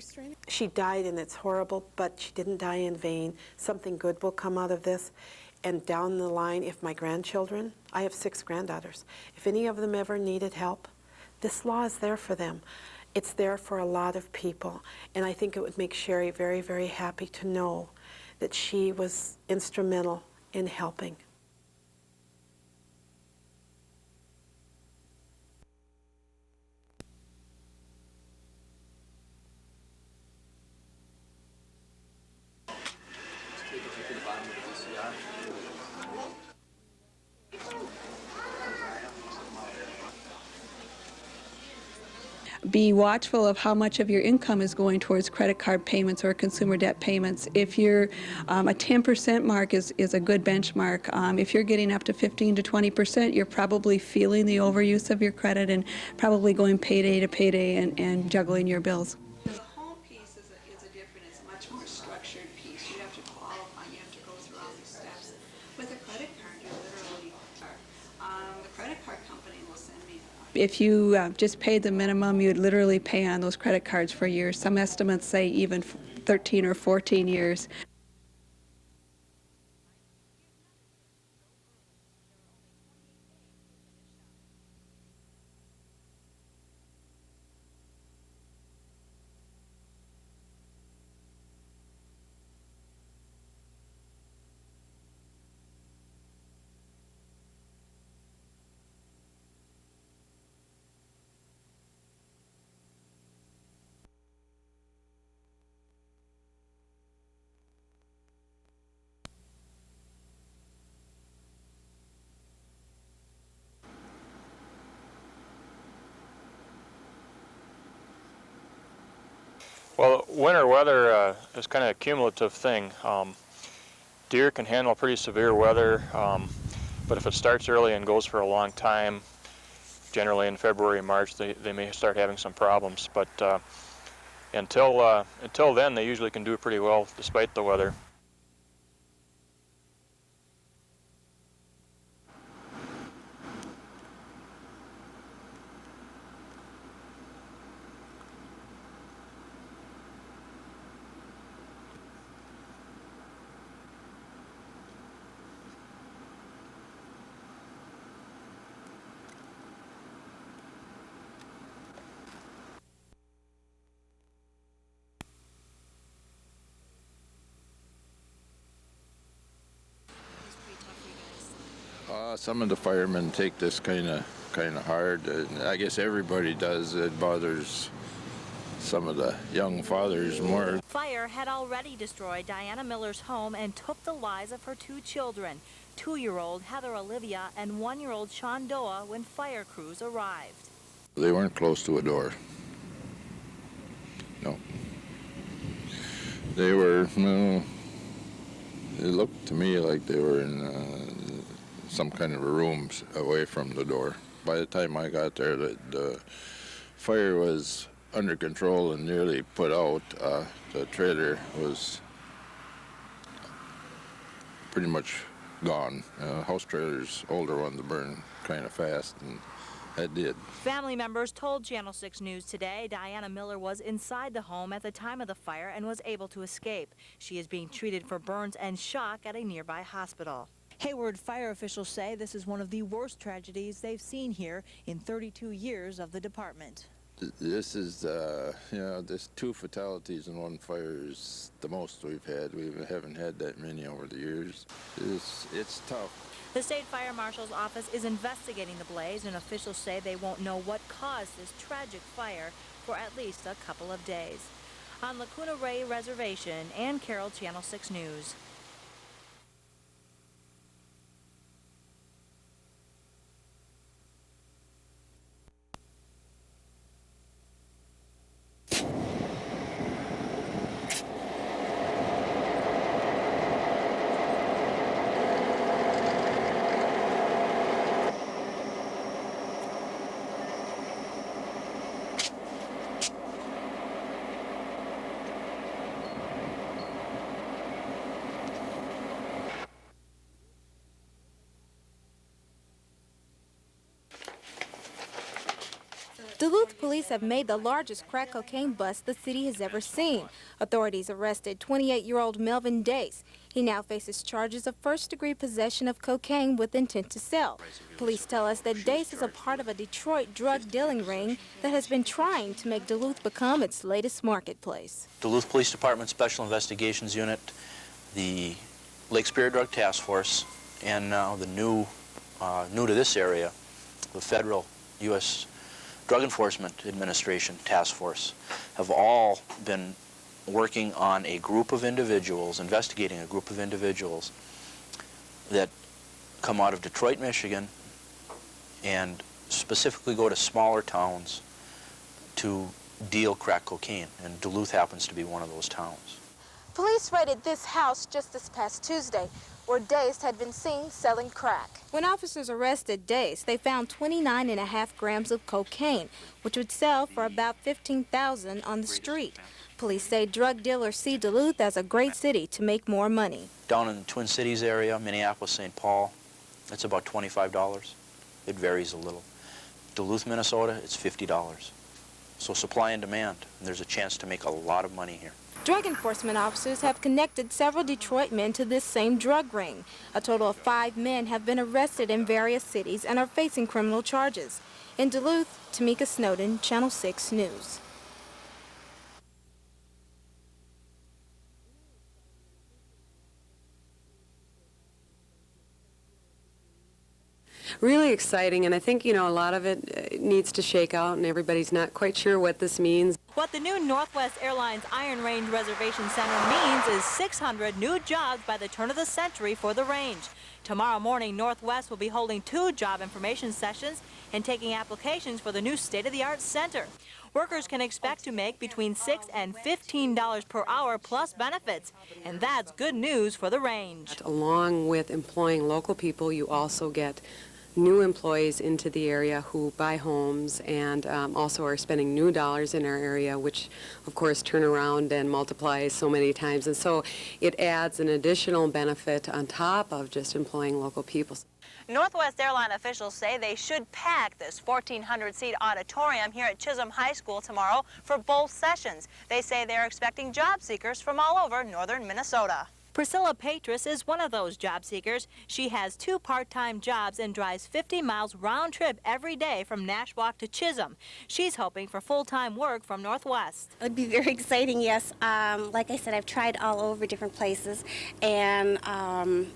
She died, and it's horrible, but she didn't die in vain. Something good will come out of this. And down the line, if my grandchildren, I have 6 granddaughters, if any of them ever needed help, this law is there for them. It's there for a lot of people, and I think it would make Sherry very, very happy to know that she was instrumental in helping. Be watchful of how much of your income is going towards credit card payments or consumer debt payments. If you're a 10% mark is a good benchmark. If you're getting up to 15 to 20%, you're probably feeling the overuse of your credit and probably going payday to payday and juggling your bills. The home piece is a different, it's a much more structured piece. You have to qualify, you have to go through all these steps. With a credit card, you literally the credit card company will send me If you just paid the minimum, you'd literally pay on those credit cards for years. Some estimates say even 13 or 14 years. Well, winter weather is kind of a cumulative thing. Deer can handle pretty severe weather, but if it starts early and goes for a long time, generally in February and March, they may start having some problems. But until then, they usually can do pretty well despite the weather. Some of the firemen take this kind of hard. I guess everybody does. It bothers some of the young fathers more. Fire had already destroyed Diana Miller's home and took the lives of her 2 children, 2-year-old Heather Olivia and 1-year-old Sean Doa, when fire crews arrived. They weren't close to a door. No. They were, no, it looked to me like they were in some kind of a room away from the door. By the time I got there, the fire was under control and nearly put out. The trailer was pretty much gone. House trailers, older ones, burn kind of fast, and that did. Family members told Channel 6 News today Diana Miller was inside the home at the time of the fire and was able to escape. She is being treated for burns and shock at a nearby hospital. Hayward fire officials say this is one of the worst tragedies they've seen here in 32 years of the department. This is, this 2 fatalities in one fire is the most we've had. We haven't had that many over the years. It's tough. The state fire marshal's office is investigating the blaze, and officials say they won't know what caused this tragic fire for at least a couple of days. On Lacuna Ray Reservation, Ann Carroll, Channel 6 News. Duluth police have made the largest crack cocaine bust the city has ever seen. Authorities arrested 28-year-old Melvin Dace. He now faces charges of first-degree possession of cocaine with intent to sell. Police tell us that Dace is a part of a Detroit drug dealing ring that has been trying to make Duluth become its latest marketplace. Duluth Police Department Special Investigations Unit, the Lake Superior Drug Task Force, and now the new to this area, the federal U.S. Drug Enforcement Administration Task Force, have all been working on a group of individuals, investigating a group of individuals that come out of Detroit, Michigan, and specifically go to smaller towns to deal crack cocaine, and Duluth happens to be one of those towns. Police raided this house just this past Tuesday, where Dace had been seen selling crack. When officers arrested Dace, they found 29.5 grams of cocaine, which would sell for about $15,000 on the street. Police say drug dealers see Duluth as a great city to make more money. Down in the Twin Cities area, Minneapolis, St. Paul, it's about $25. It varies a little. Duluth, Minnesota, it's $50. So supply and demand, and there's a chance to make a lot of money here. Drug enforcement officers have connected several Detroit men to this same drug ring. A total of 5 men have been arrested in various cities and are facing criminal charges. In Duluth, Tamika Snowden, Channel 6 News. Really exciting, and I think, a lot of it needs to shake out, and everybody's not quite sure what this means. What the new Northwest Airlines Iron Range Reservation Center means is 600 new jobs by the turn of the century for the range. Tomorrow morning, Northwest will be holding 2 job information sessions and taking applications for the new state-of-the-art center. Workers can expect to make between $6 and $15 per hour plus benefits, and that's good news for the range. Along with employing local people, you also get new employees into the area who buy homes and also are spending new dollars in our area, which of course turn around and multiply so many times. And so it adds an additional benefit on top of just employing local people. Northwest Airline officials say they should pack this 1,400-seat auditorium here at Chisholm High School tomorrow for both sessions. They say they're expecting job seekers from all over northern Minnesota. Priscilla Patris is one of those job seekers. She has 2 part-time jobs and drives 50 miles round trip every day from Nashwauk to Chisholm. She's hoping for full-time work from Northwest. It would be very exciting, yes. Like I said, I've tried all over different places, and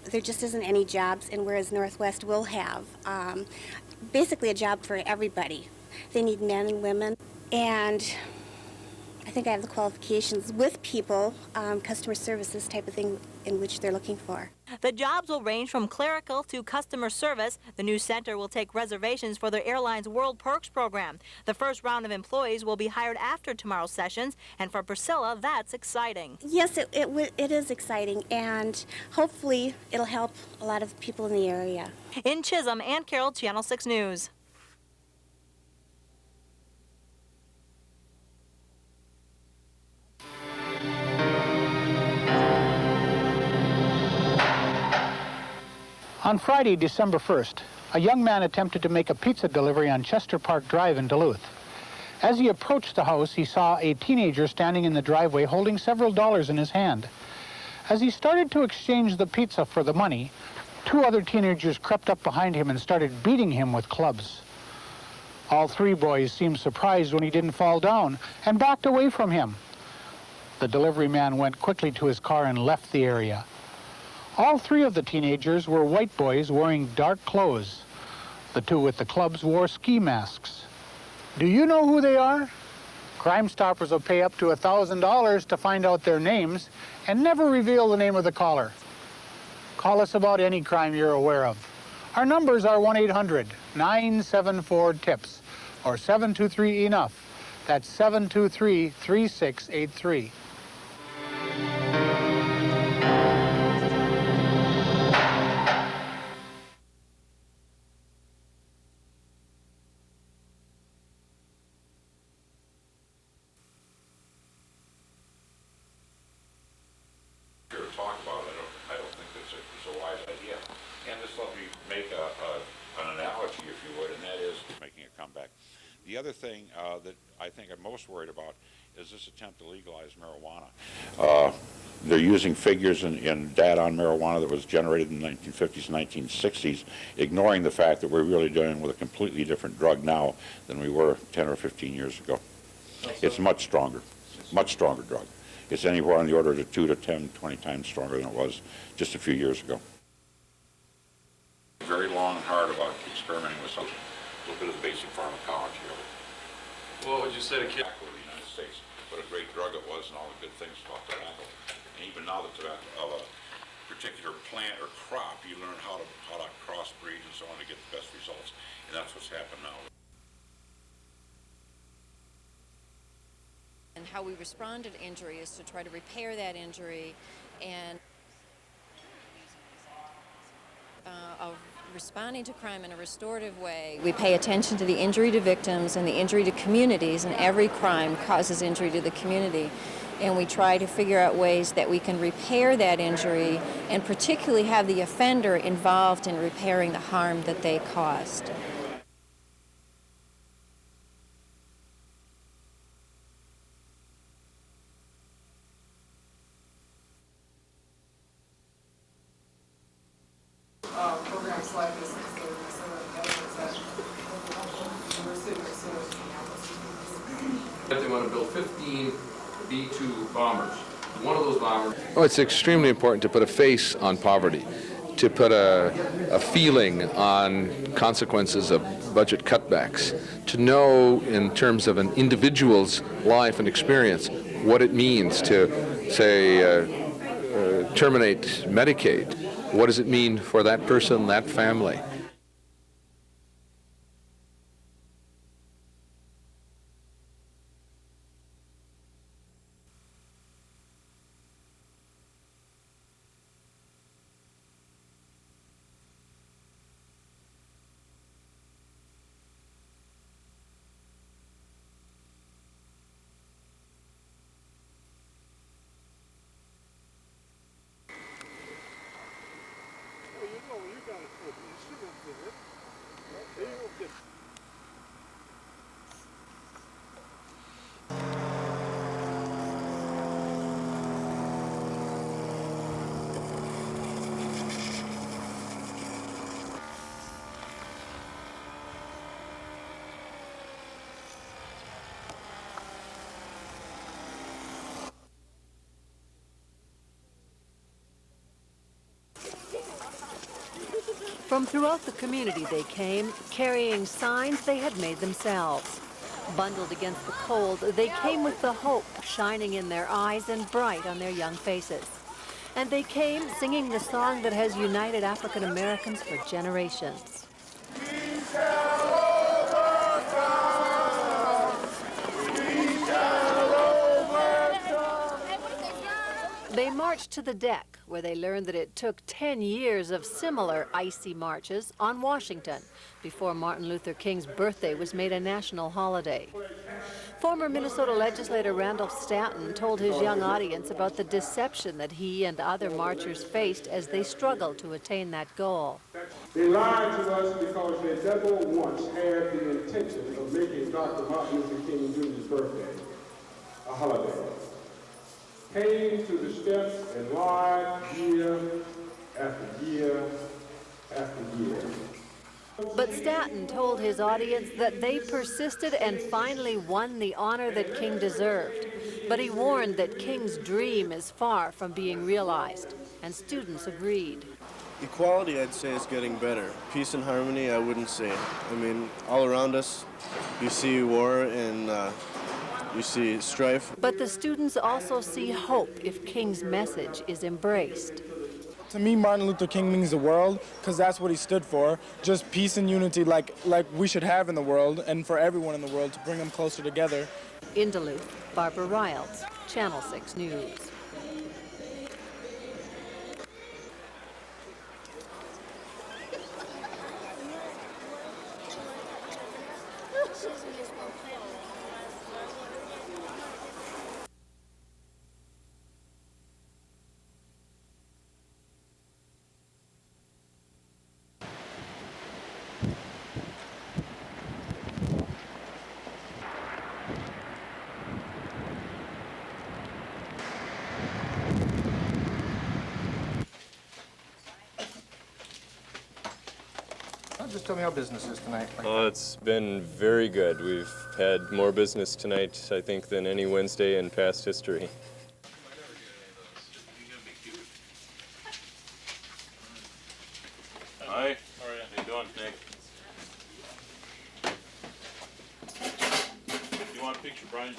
there just isn't any jobs, and whereas Northwest will have basically a job for everybody. They need men and women, and I think I have the qualifications with people, customer services type of thing in which they're looking for. The jobs will range from clerical to customer service. The new center will take reservations for the airline's World Perks program. The first round of employees will be hired after tomorrow's sessions, and for Priscilla, that's exciting. Yes, it is exciting, and hopefully it'll help a lot of people in the area. In Chisholm, Ann Carroll, Channel 6 News. On Friday, December 1st, a young man attempted to make a pizza delivery on Chester Park Drive in Duluth. As he approached the house, he saw a teenager standing in the driveway holding several dollars in his hand. As he started to exchange the pizza for the money, 2 other teenagers crept up behind him and started beating him with clubs. All 3 boys seemed surprised when he didn't fall down and backed away from him. The delivery man went quickly to his car and left the area. All 3 of the teenagers were white boys wearing dark clothes. The 2 with the clubs wore ski masks. Do you know who they are? Crime Stoppers will pay up to $1,000 to find out their names and never reveal the name of the caller. Call us about any crime you're aware of. Our numbers are 1-800-974-TIPS or 723-ENOUGH. That's 723-3683. The other thing that I think I'm most worried about is this attempt to legalize marijuana. They're using figures and data on marijuana that was generated in the 1950s and 1960s, ignoring the fact that we're really dealing with a completely different drug now than we were 10 or 15 years ago. It's much stronger drug. It's anywhere on the order of 2 to 10, 20 times stronger than it was just a few years ago. Very long and hard about experimenting with something, a little bit of the basic pharmacology of it. What would you say to kids? Tobacco in the United States, what a great drug it was and all the good things about tobacco. And even now that tobacco of a particular plant or crop, you learn how to crossbreed and so on to get the best results. And that's what's happened now. And how we respond to injury is to try to repair that injury and of responding to crime in a restorative way. We pay attention to the injury to victims and the injury to communities, and every crime causes injury to the community. And we try to figure out ways that we can repair that injury and particularly have the offender involved in repairing the harm that they caused. Programs like this, They want to build 15 B-2 bombers. One of those bombers. Oh, it's extremely important to put a face on poverty, to put a feeling on consequences of budget cutbacks, to know in terms of an individual's life and experience what it means to, say, terminate Medicaid. What does it mean for that person, that family? From throughout the community they came, carrying signs they had made themselves. Bundled against the cold, they came with the hope shining in their eyes and bright on their young faces. And they came singing the song that has united African Americans for generations. They marched to the deck, where they learned that it took 10 years of similar icy marches on Washington before Martin Luther King's birthday was made a national holiday. Former Minnesota legislator Randolph Stanton told his young audience about the deception that he and other marchers faced as they struggled to attain that goal. They lied to us because they never once had the intention of making Dr. Martin Luther King Jr.'s birthday a holiday. Came to the steps and lied year after year after year. But Stanton told his audience that they persisted and finally won the honor that King deserved. But he warned that King's dream is far from being realized, and students agreed. Equality, I'd say, is getting better. Peace and harmony, I wouldn't say. I mean, all around us, you see war and you see strife. But the students also see hope if King's message is embraced. To me, Martin Luther King means the world, because that's what he stood for. Just peace and unity like we should have in the world, and for everyone in the world, to bring them closer together. In Duluth, Barbara Riles, Channel 6 News. Just tell me how business is tonight. Oh, it's been very good. We've had more business tonight, I think, than any Wednesday in past history. Hi. How are you? How you doing, Nick? You want a picture, Brian?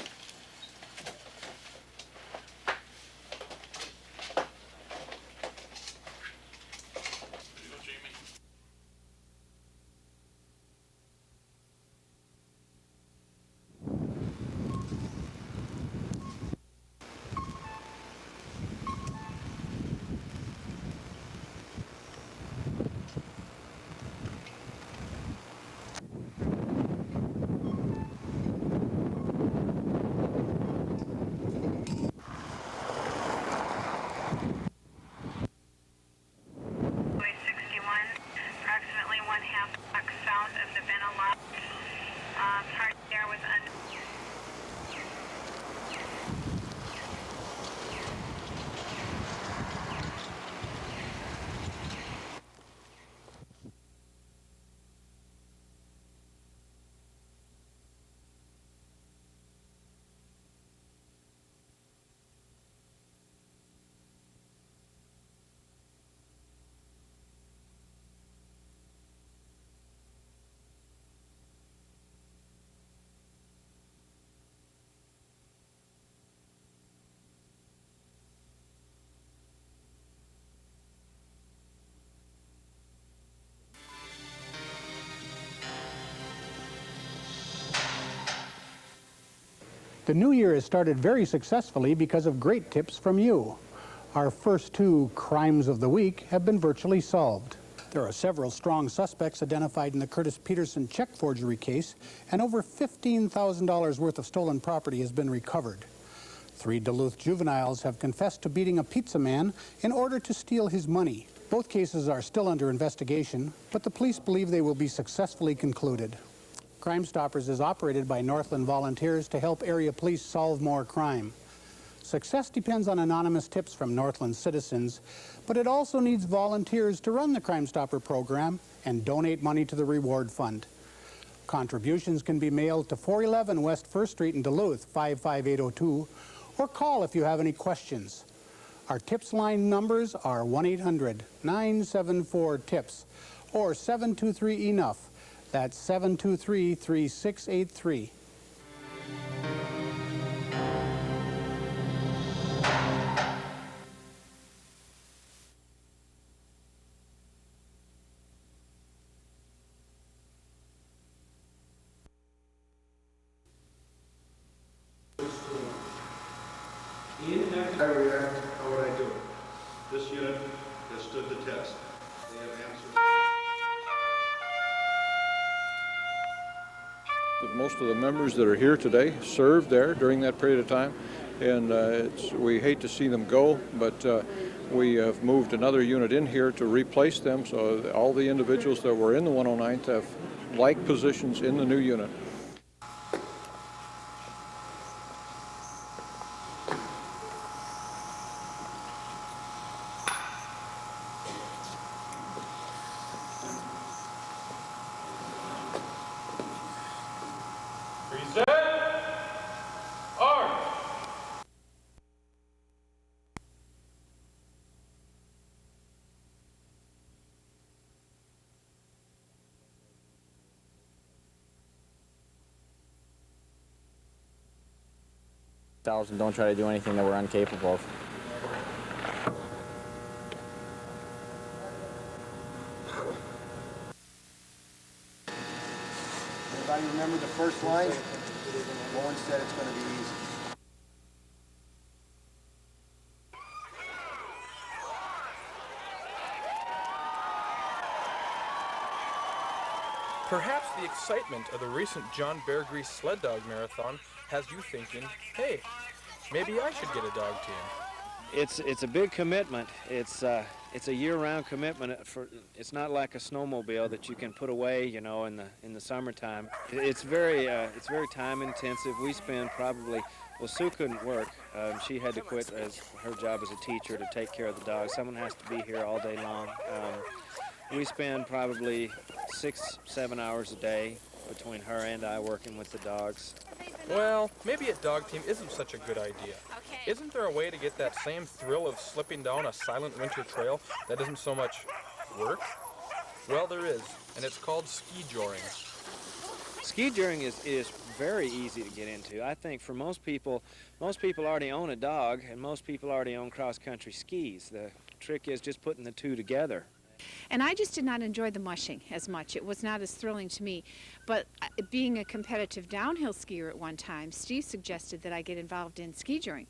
The new year has started very successfully because of great tips from you. Our first two crimes of the week have been virtually solved. There are several strong suspects identified in the Curtis Peterson check forgery case, and over $15,000 worth of stolen property has been recovered. 3 Duluth juveniles have confessed to beating a pizza man in order to steal his money. Both cases are still under investigation, but the police believe they will be successfully concluded. Crime Stoppers is operated by Northland volunteers to help area police solve more crime. Success depends on anonymous tips from Northland citizens, but it also needs volunteers to run the Crime Stopper program and donate money to the reward fund. Contributions can be mailed to 411 West 1st Street in Duluth, 55802, or call if you have any questions. Our tips line numbers are 1-800-974-TIPS or 723-ENOUGH. That's 723-3683. I react, how would I do? This unit has stood the test. They have answered. Most of the members that are here today served there during that period of time, and we hate to see them go, but we have moved another unit in here to replace them, so all the individuals that were in the 109th have like positions in the new unit. And don't try to do anything that we're incapable of. Everybody remember the first line? Bowen said it's going to be easy. Perhaps the excitement of the recent John Bear Grease Sled Dog Marathon has you thinking, hey, maybe I should get a dog team. It's a big commitment. It's a year-round commitment. It's not like a snowmobile that you can put away, you know, in the summertime. It's very time intensive. We spend probably, well, Sue couldn't work. She had to quit as her job as a teacher to take care of the dogs. Someone has to be here all day long. We spend probably 6-7 hours a day between her and I working with the dogs. Well, maybe a dog team isn't such a good idea. Isn't there a way to get that same thrill of slipping down a silent winter trail that isn't so much work? Well, there is, and it's called ski joring. Ski joring is very easy to get into. I think for most people already own a dog, and most people already own cross-country skis. The trick is just putting the two together. And I just did not enjoy the mushing as much. It was not as thrilling to me. But being a competitive downhill skier at one time, Steve suggested that I get involved in ski joring.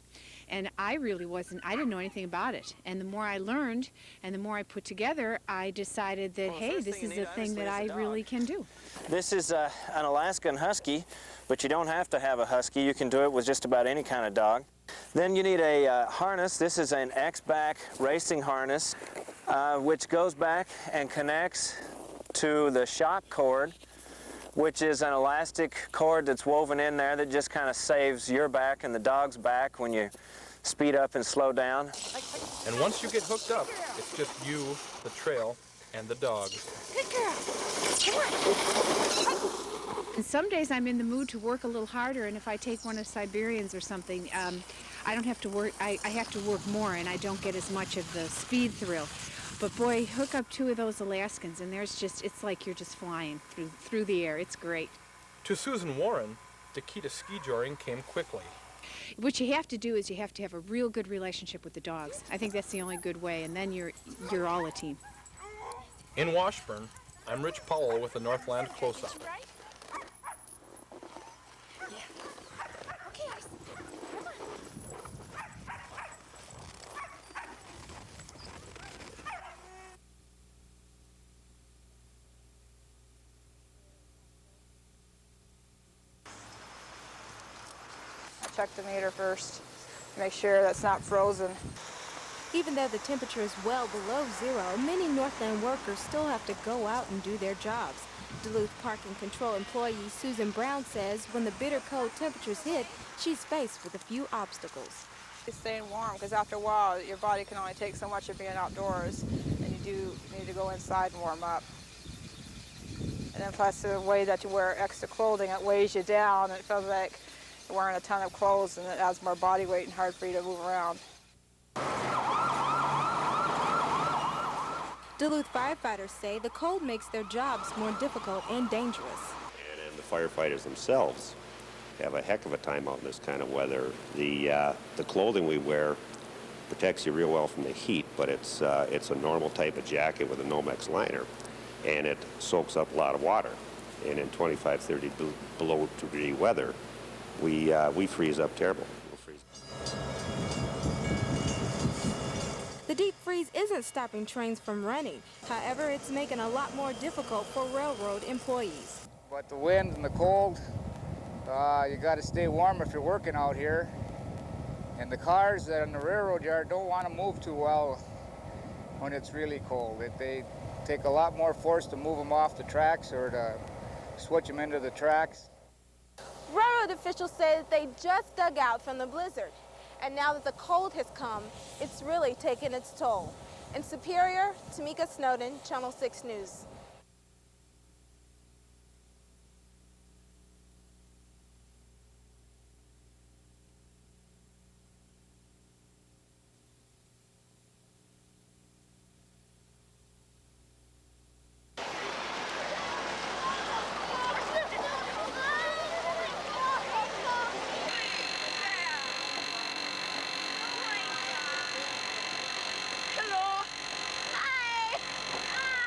And I really wasn't, I didn't know anything about it. And the more I learned and the more I put together, I decided that, hey, this is a thing that I really can do. This is an Alaskan Husky, but you don't have to have a Husky. You can do it with just about any kind of dog. Then you need a harness. This is an X-back racing harness, which goes back and connects to the shock cord, which is an elastic cord that's woven in there that just kind of saves your back and the dog's back when you speed up and slow down. And once you get hooked up, it's just you, the trail, and the dog. Good girl. Come on. And some days I'm in the mood to work a little harder, and if I take one of Siberians or something, I don't have to work, I have to work more, and I don't get as much of the speed thrill. But boy, hook up 2 of those Alaskans, and there's just, it's like you're just flying through the air. It's great. To Susan Warren, the key to ski joring came quickly. What you have to do is you have to have a real good relationship with the dogs. I think that's the only good way, and then you're all a team. In Washburn, I'm Rich Powell with the Northland Close-Up. Check the meter first, make sure that's not frozen. Even though the temperature is well below zero, many Northland workers still have to go out and do their jobs. Duluth Park and Control employee Susan Brown says when the bitter cold temperatures hit, she's faced with a few obstacles. It's staying warm because after a while your body can only take so much of being outdoors, and you do need to go inside and warm up. And then plus the way that you wear extra clothing, it weighs you down and it feels like you're wearing a ton of clothes and it adds more body weight and hard for you to move around. Duluth firefighters say the cold makes their jobs more difficult and dangerous. And the firefighters themselves have a heck of a time out in this kind of weather. The clothing we wear protects you real well from the heat, but it's a normal type of jacket with a Nomex liner, and it soaks up a lot of water. And in 25, 30 below degree weather, we freeze up terrible. The deep freeze isn't stopping trains from running. However, it's making a lot more difficult for railroad employees. But the wind and the cold, you got to stay warm if you're working out here. And the cars in the railroad yard don't want to move too well when it's really cold. They take a lot more force to move them off the tracks or to switch them into the tracks. Railroad officials say that they just dug out from the blizzard. And now that the cold has come, it's really taken its toll. In Superior, Tamika Snowden, Channel 6 News.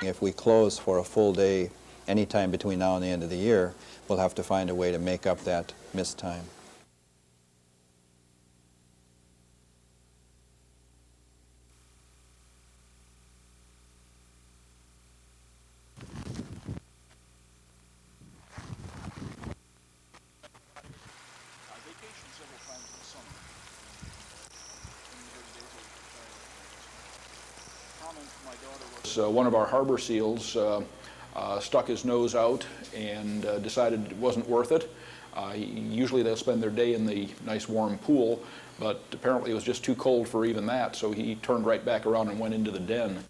If we close for a full day anytime between now and the end of the year, we'll have to find a way to make up that missed time. One of our harbor seals stuck his nose out and decided it wasn't worth it. Usually they'll spend their day in the nice warm pool, but apparently it was just too cold for even that, so he turned right back around and went into the den.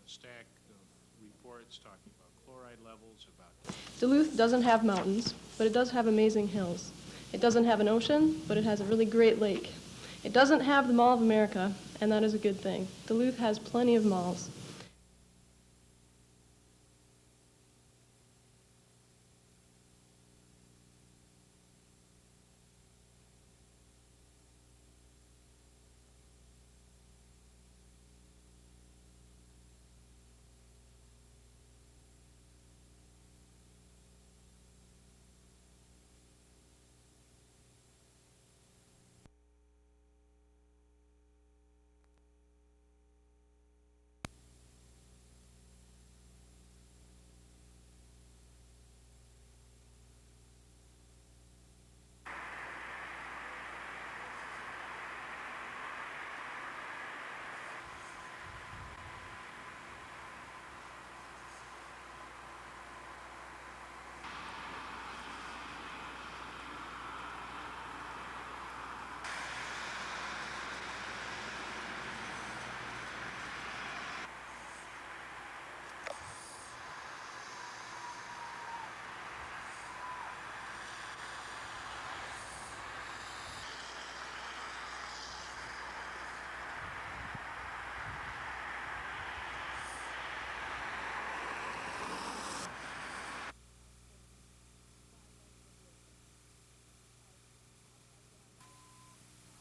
stack of reports talking about chloride levels, about... Duluth doesn't have mountains, but it does have amazing hills. It doesn't have an ocean, but it has a really great lake. It doesn't have the Mall of America, and that is a good thing. Duluth has plenty of malls.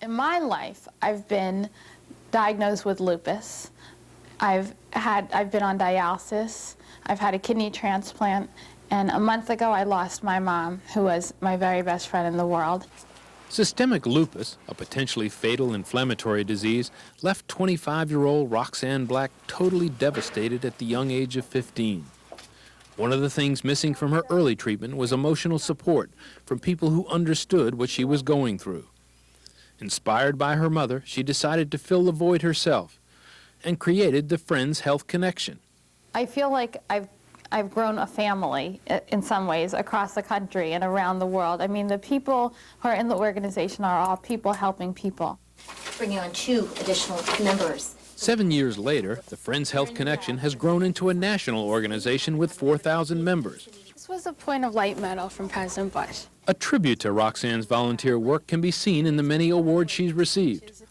In my life, I've been diagnosed with lupus. I've been on dialysis. I've had a kidney transplant. And a month ago, I lost my mom, who was my very best friend in the world. Systemic lupus, a potentially fatal inflammatory disease, left 25-year-old Roxanne Black totally devastated at the young age of 15. One of the things missing from her early treatment was emotional support from people who understood what she was going through. Inspired by her mother, she decided to fill the void herself and created the Friends Health Connection. I feel like I've grown a family in some ways across the country and around the world. I mean, the people who are in the organization are all people helping people. Bringing on 2 additional members. 7 years later, the Friends Health Connection has grown into a national organization with 4,000 members. This was a point of light medal from President Bush. A tribute to Roxanne's volunteer work can be seen in the many awards she's received.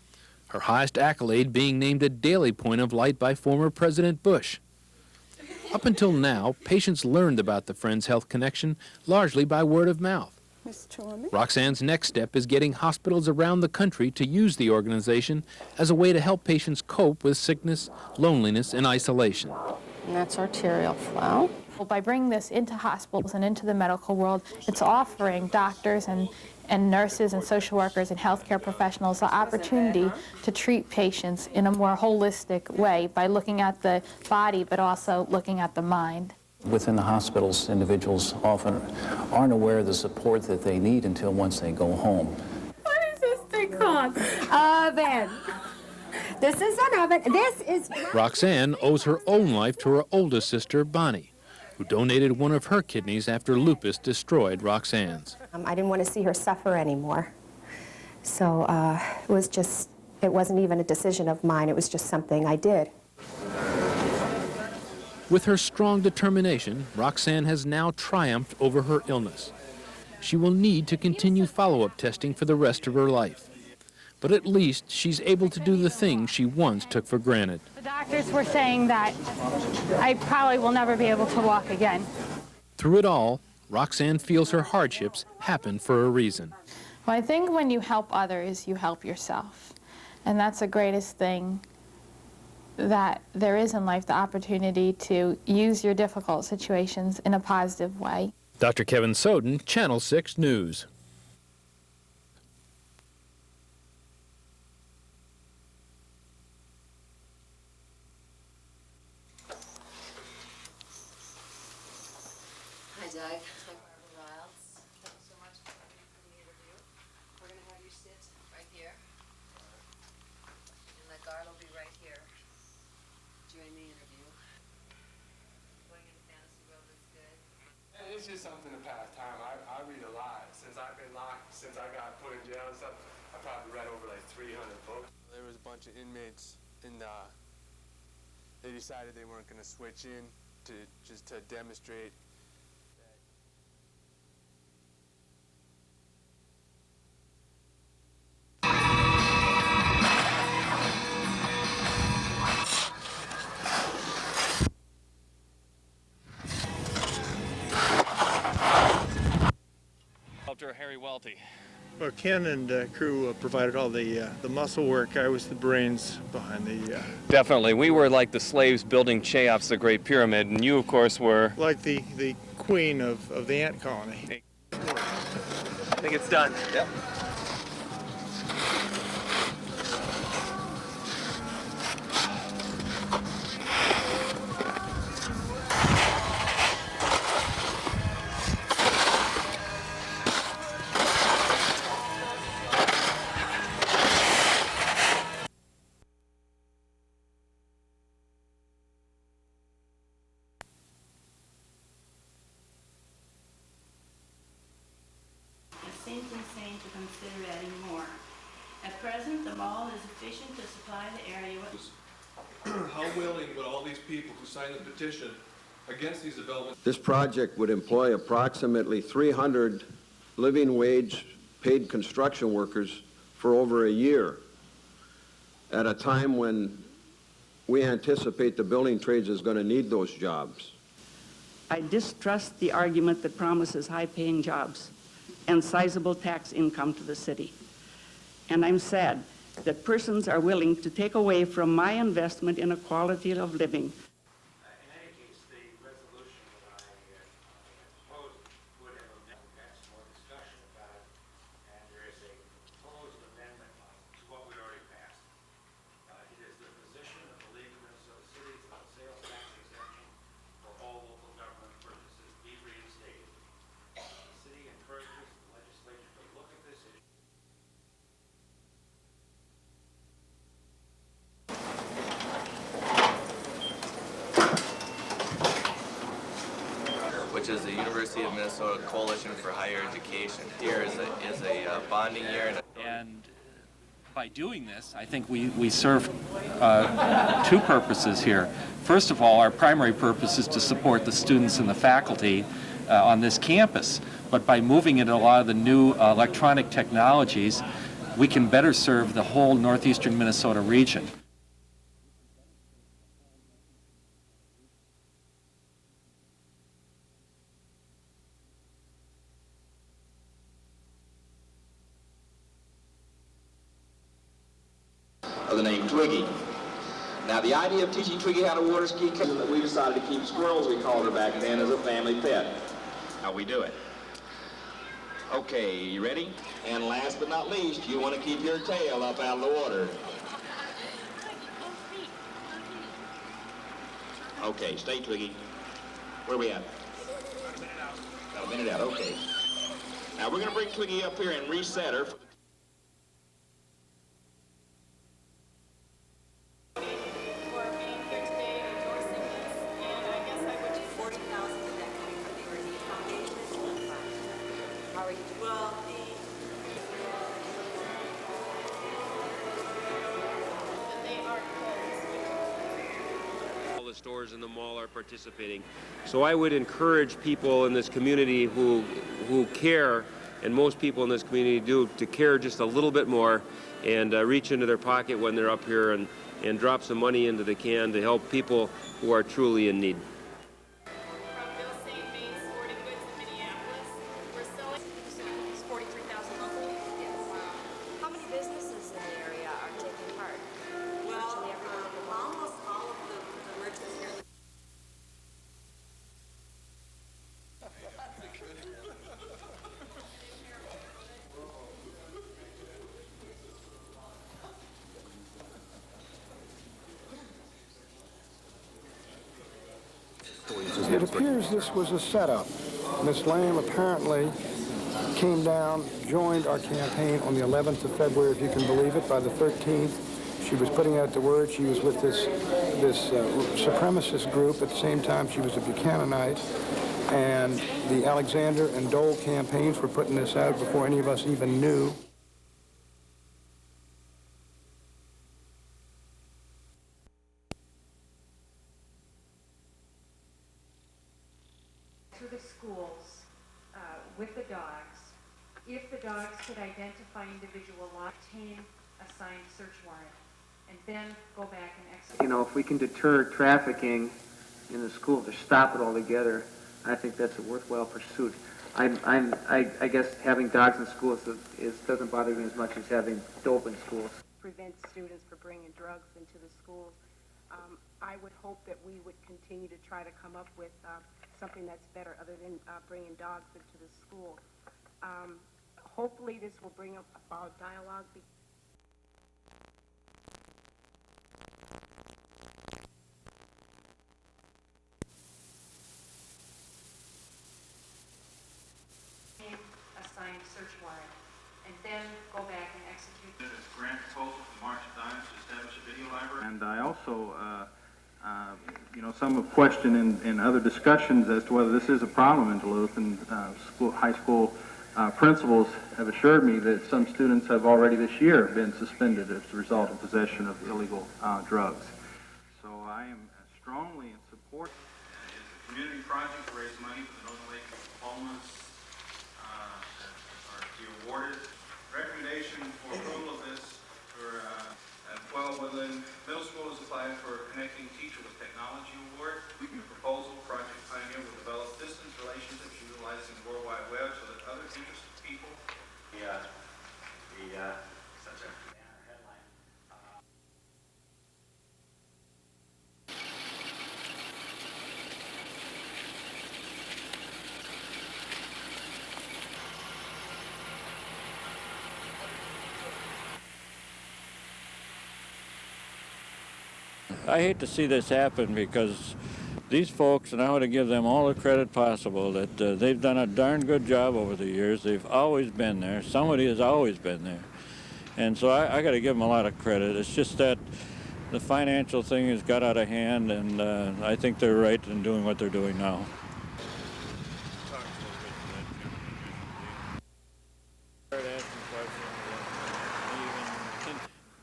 Her highest accolade being named a Daily Point of Light by former President Bush. Up until now, patients learned about the Friends Health Connection largely by word of mouth. Roxanne's next step is getting hospitals around the country to use the organization as a way to help patients cope with sickness, loneliness, and isolation. And that's arterial flow. By bringing this into hospitals and into the medical world, it's offering doctors and nurses and social workers and healthcare professionals the opportunity to treat patients in a more holistic way by looking at the body but also looking at the mind. Within the hospitals, individuals often aren't aware of the support that they need until once they go home. What is this thing called? Oven. This is an oven. This is... Roxanne owes her own life to her oldest sister, Bonnie, who donated one of her kidneys after lupus destroyed Roxanne's. I didn't want to see her suffer anymore. So it wasn't even a decision of mine. It was just something I did. With her strong determination, Roxanne has now triumphed over her illness. She will need to continue follow-up testing for the rest of her life. But at least she's able to do the things she once took for granted. The doctors were saying that I probably will never be able to walk again. Through it all, Roxanne feels her hardships happen for a reason. Well, I think when you help others, you help yourself. And that's the greatest thing that there is in life, the opportunity to use your difficult situations in a positive way. Dr. Kevin Soden, Channel 6 News. Hi, Doug. I'm Barbara Riles. Thank you so much for coming for the interview. We're going to have you sit right here. And the guard will be right here during the interview. Going into fantasy world is good. It's just something to pass time. I read a lot. Since I've been locked, since I got put in jail and stuff, I probably read over like 300 books. There was a bunch of inmates in they decided they weren't going to switch in to demonstrate. Harry Welty. Well, Ken and crew provided all the muscle work. I was the brains behind the... Definitely. We were like the slaves building Cheops, the Great Pyramid, and you, of course, were... Like the queen of the ant colony. I think it's done. Yep. Seems insane to consider adding more. At present, the mall is efficient to supply the area with... How willing would all these people who signed the petition against these developments? This project would employ approximately 300 living wage paid construction workers for over a year at a time when we anticipate the building trades is going to need those jobs. I distrust the argument that promises high-paying jobs and sizable tax income to the city. And I'm sad that persons are willing to take away from my investment in a quality of living. In any case, the resolution that I proposed would have amendments, more discussion about it, and there is a proposed amendment to what we already passed. It is the position of the League of Minnesota Cities that the sales tax exemption for all local government purchases be reinstated. The city encourages the legislature to look at this issue. Which is the University of Minnesota Coalition for Higher Education. Here is a bonding year. And by doing this, I think we serve two purposes here. First of all, our primary purpose is to support the students and the faculty on this campus. But by moving into a lot of the new electronic technologies, we can better serve the whole northeastern Minnesota region. Of the name Twiggy. Now the idea of teaching Twiggy how to water ski came that we decided to keep squirrels, we called her back then, as a family pet. How we do it. Okay, you ready? And last but not least, you want to keep your tail up out of the water. Okay, stay Twiggy. Where are we at? Got a minute out, okay. Now we're going to bring Twiggy up here and reset her. Stores in the mall are participating. So I would encourage people in this community who care, and most people in this community do, to care just a little bit more and reach into their pocket when they're up here and drop some money into the can to help people who are truly in need. It appears this was a setup. Miss Lamb apparently came down, joined our campaign on the 11th of February, if you can believe it. By the 13th, she was putting out the word. She was with this supremacist group. At the same time, she was a Buchananite. And the Alexander and Dole campaigns were putting this out before any of us even knew. to the schools with the dogs. If the dogs could identify individual, obtain a signed search warrant, and then go back and execute. You know, if we can deter trafficking in the schools or stop it altogether, I think that's a worthwhile pursuit. I guess having dogs in schools doesn't bother me as much as having dope in schools. Prevent students from bringing drugs into the schools. I would hope that we would continue to try to come up with something that's better other than bringing dogs into the school. Hopefully this will bring about dialogue. A signed search warrant, and then go back and execute. Grant proposal from March Dimes to establish a video library. And I also, you know, some have questioned in other discussions as to whether this is a problem in Duluth, and high school principals have assured me that some students have already this year been suspended as a result of possession of illegal drugs. So I am strongly in support. It's a community project to raise money for the Northern Lake diplomas are to be awarded. Recommendation for approval of this for Woodland Middle School has applied for Connecting Teacher with Technology Award. The proposal, Project Pioneer, will develop distance relationships utilizing the World Wide Web so that other interested people. Such a headline. I hate to see this happen because these folks, and I want to give them all the credit possible, that they've done a darn good job over the years. They've always been there. Somebody has always been there. And so I got to give them a lot of credit. It's just that the financial thing has got out of hand, and I think they're right in doing what they're doing now.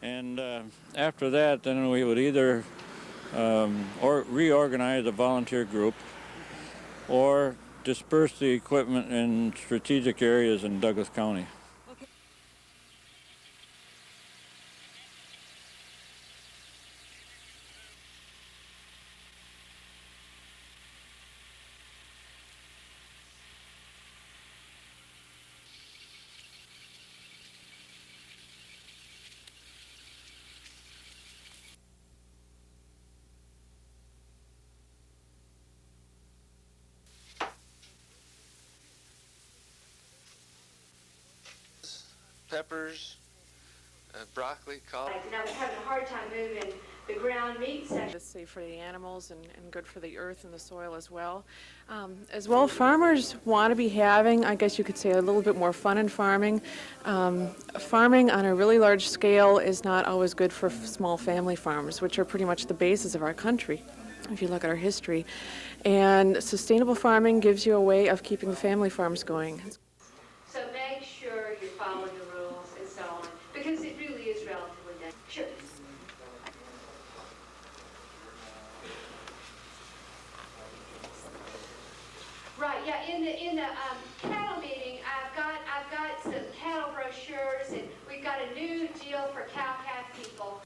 And after that, then we would either or reorganize a volunteer group or disperse the equipment in strategic areas in Douglas County. Peppers, broccoli, cauliflower. And I was having a hard time moving the ground meat section. It's safe for the animals and good for the earth and the soil as well. Farmers want to be having, I guess you could say, a little bit more fun in farming. Farming on a really large scale is not always good for small family farms, which are pretty much the basis of our country, if you look at our history. And sustainable farming gives you a way of keeping the family farms going. So make sure you're following the rules and so on, because it really is relatively dangerous. Sure. Right, yeah, in the cattle meeting, I've got some cattle brochures, and we've got a new deal for cow-calf people.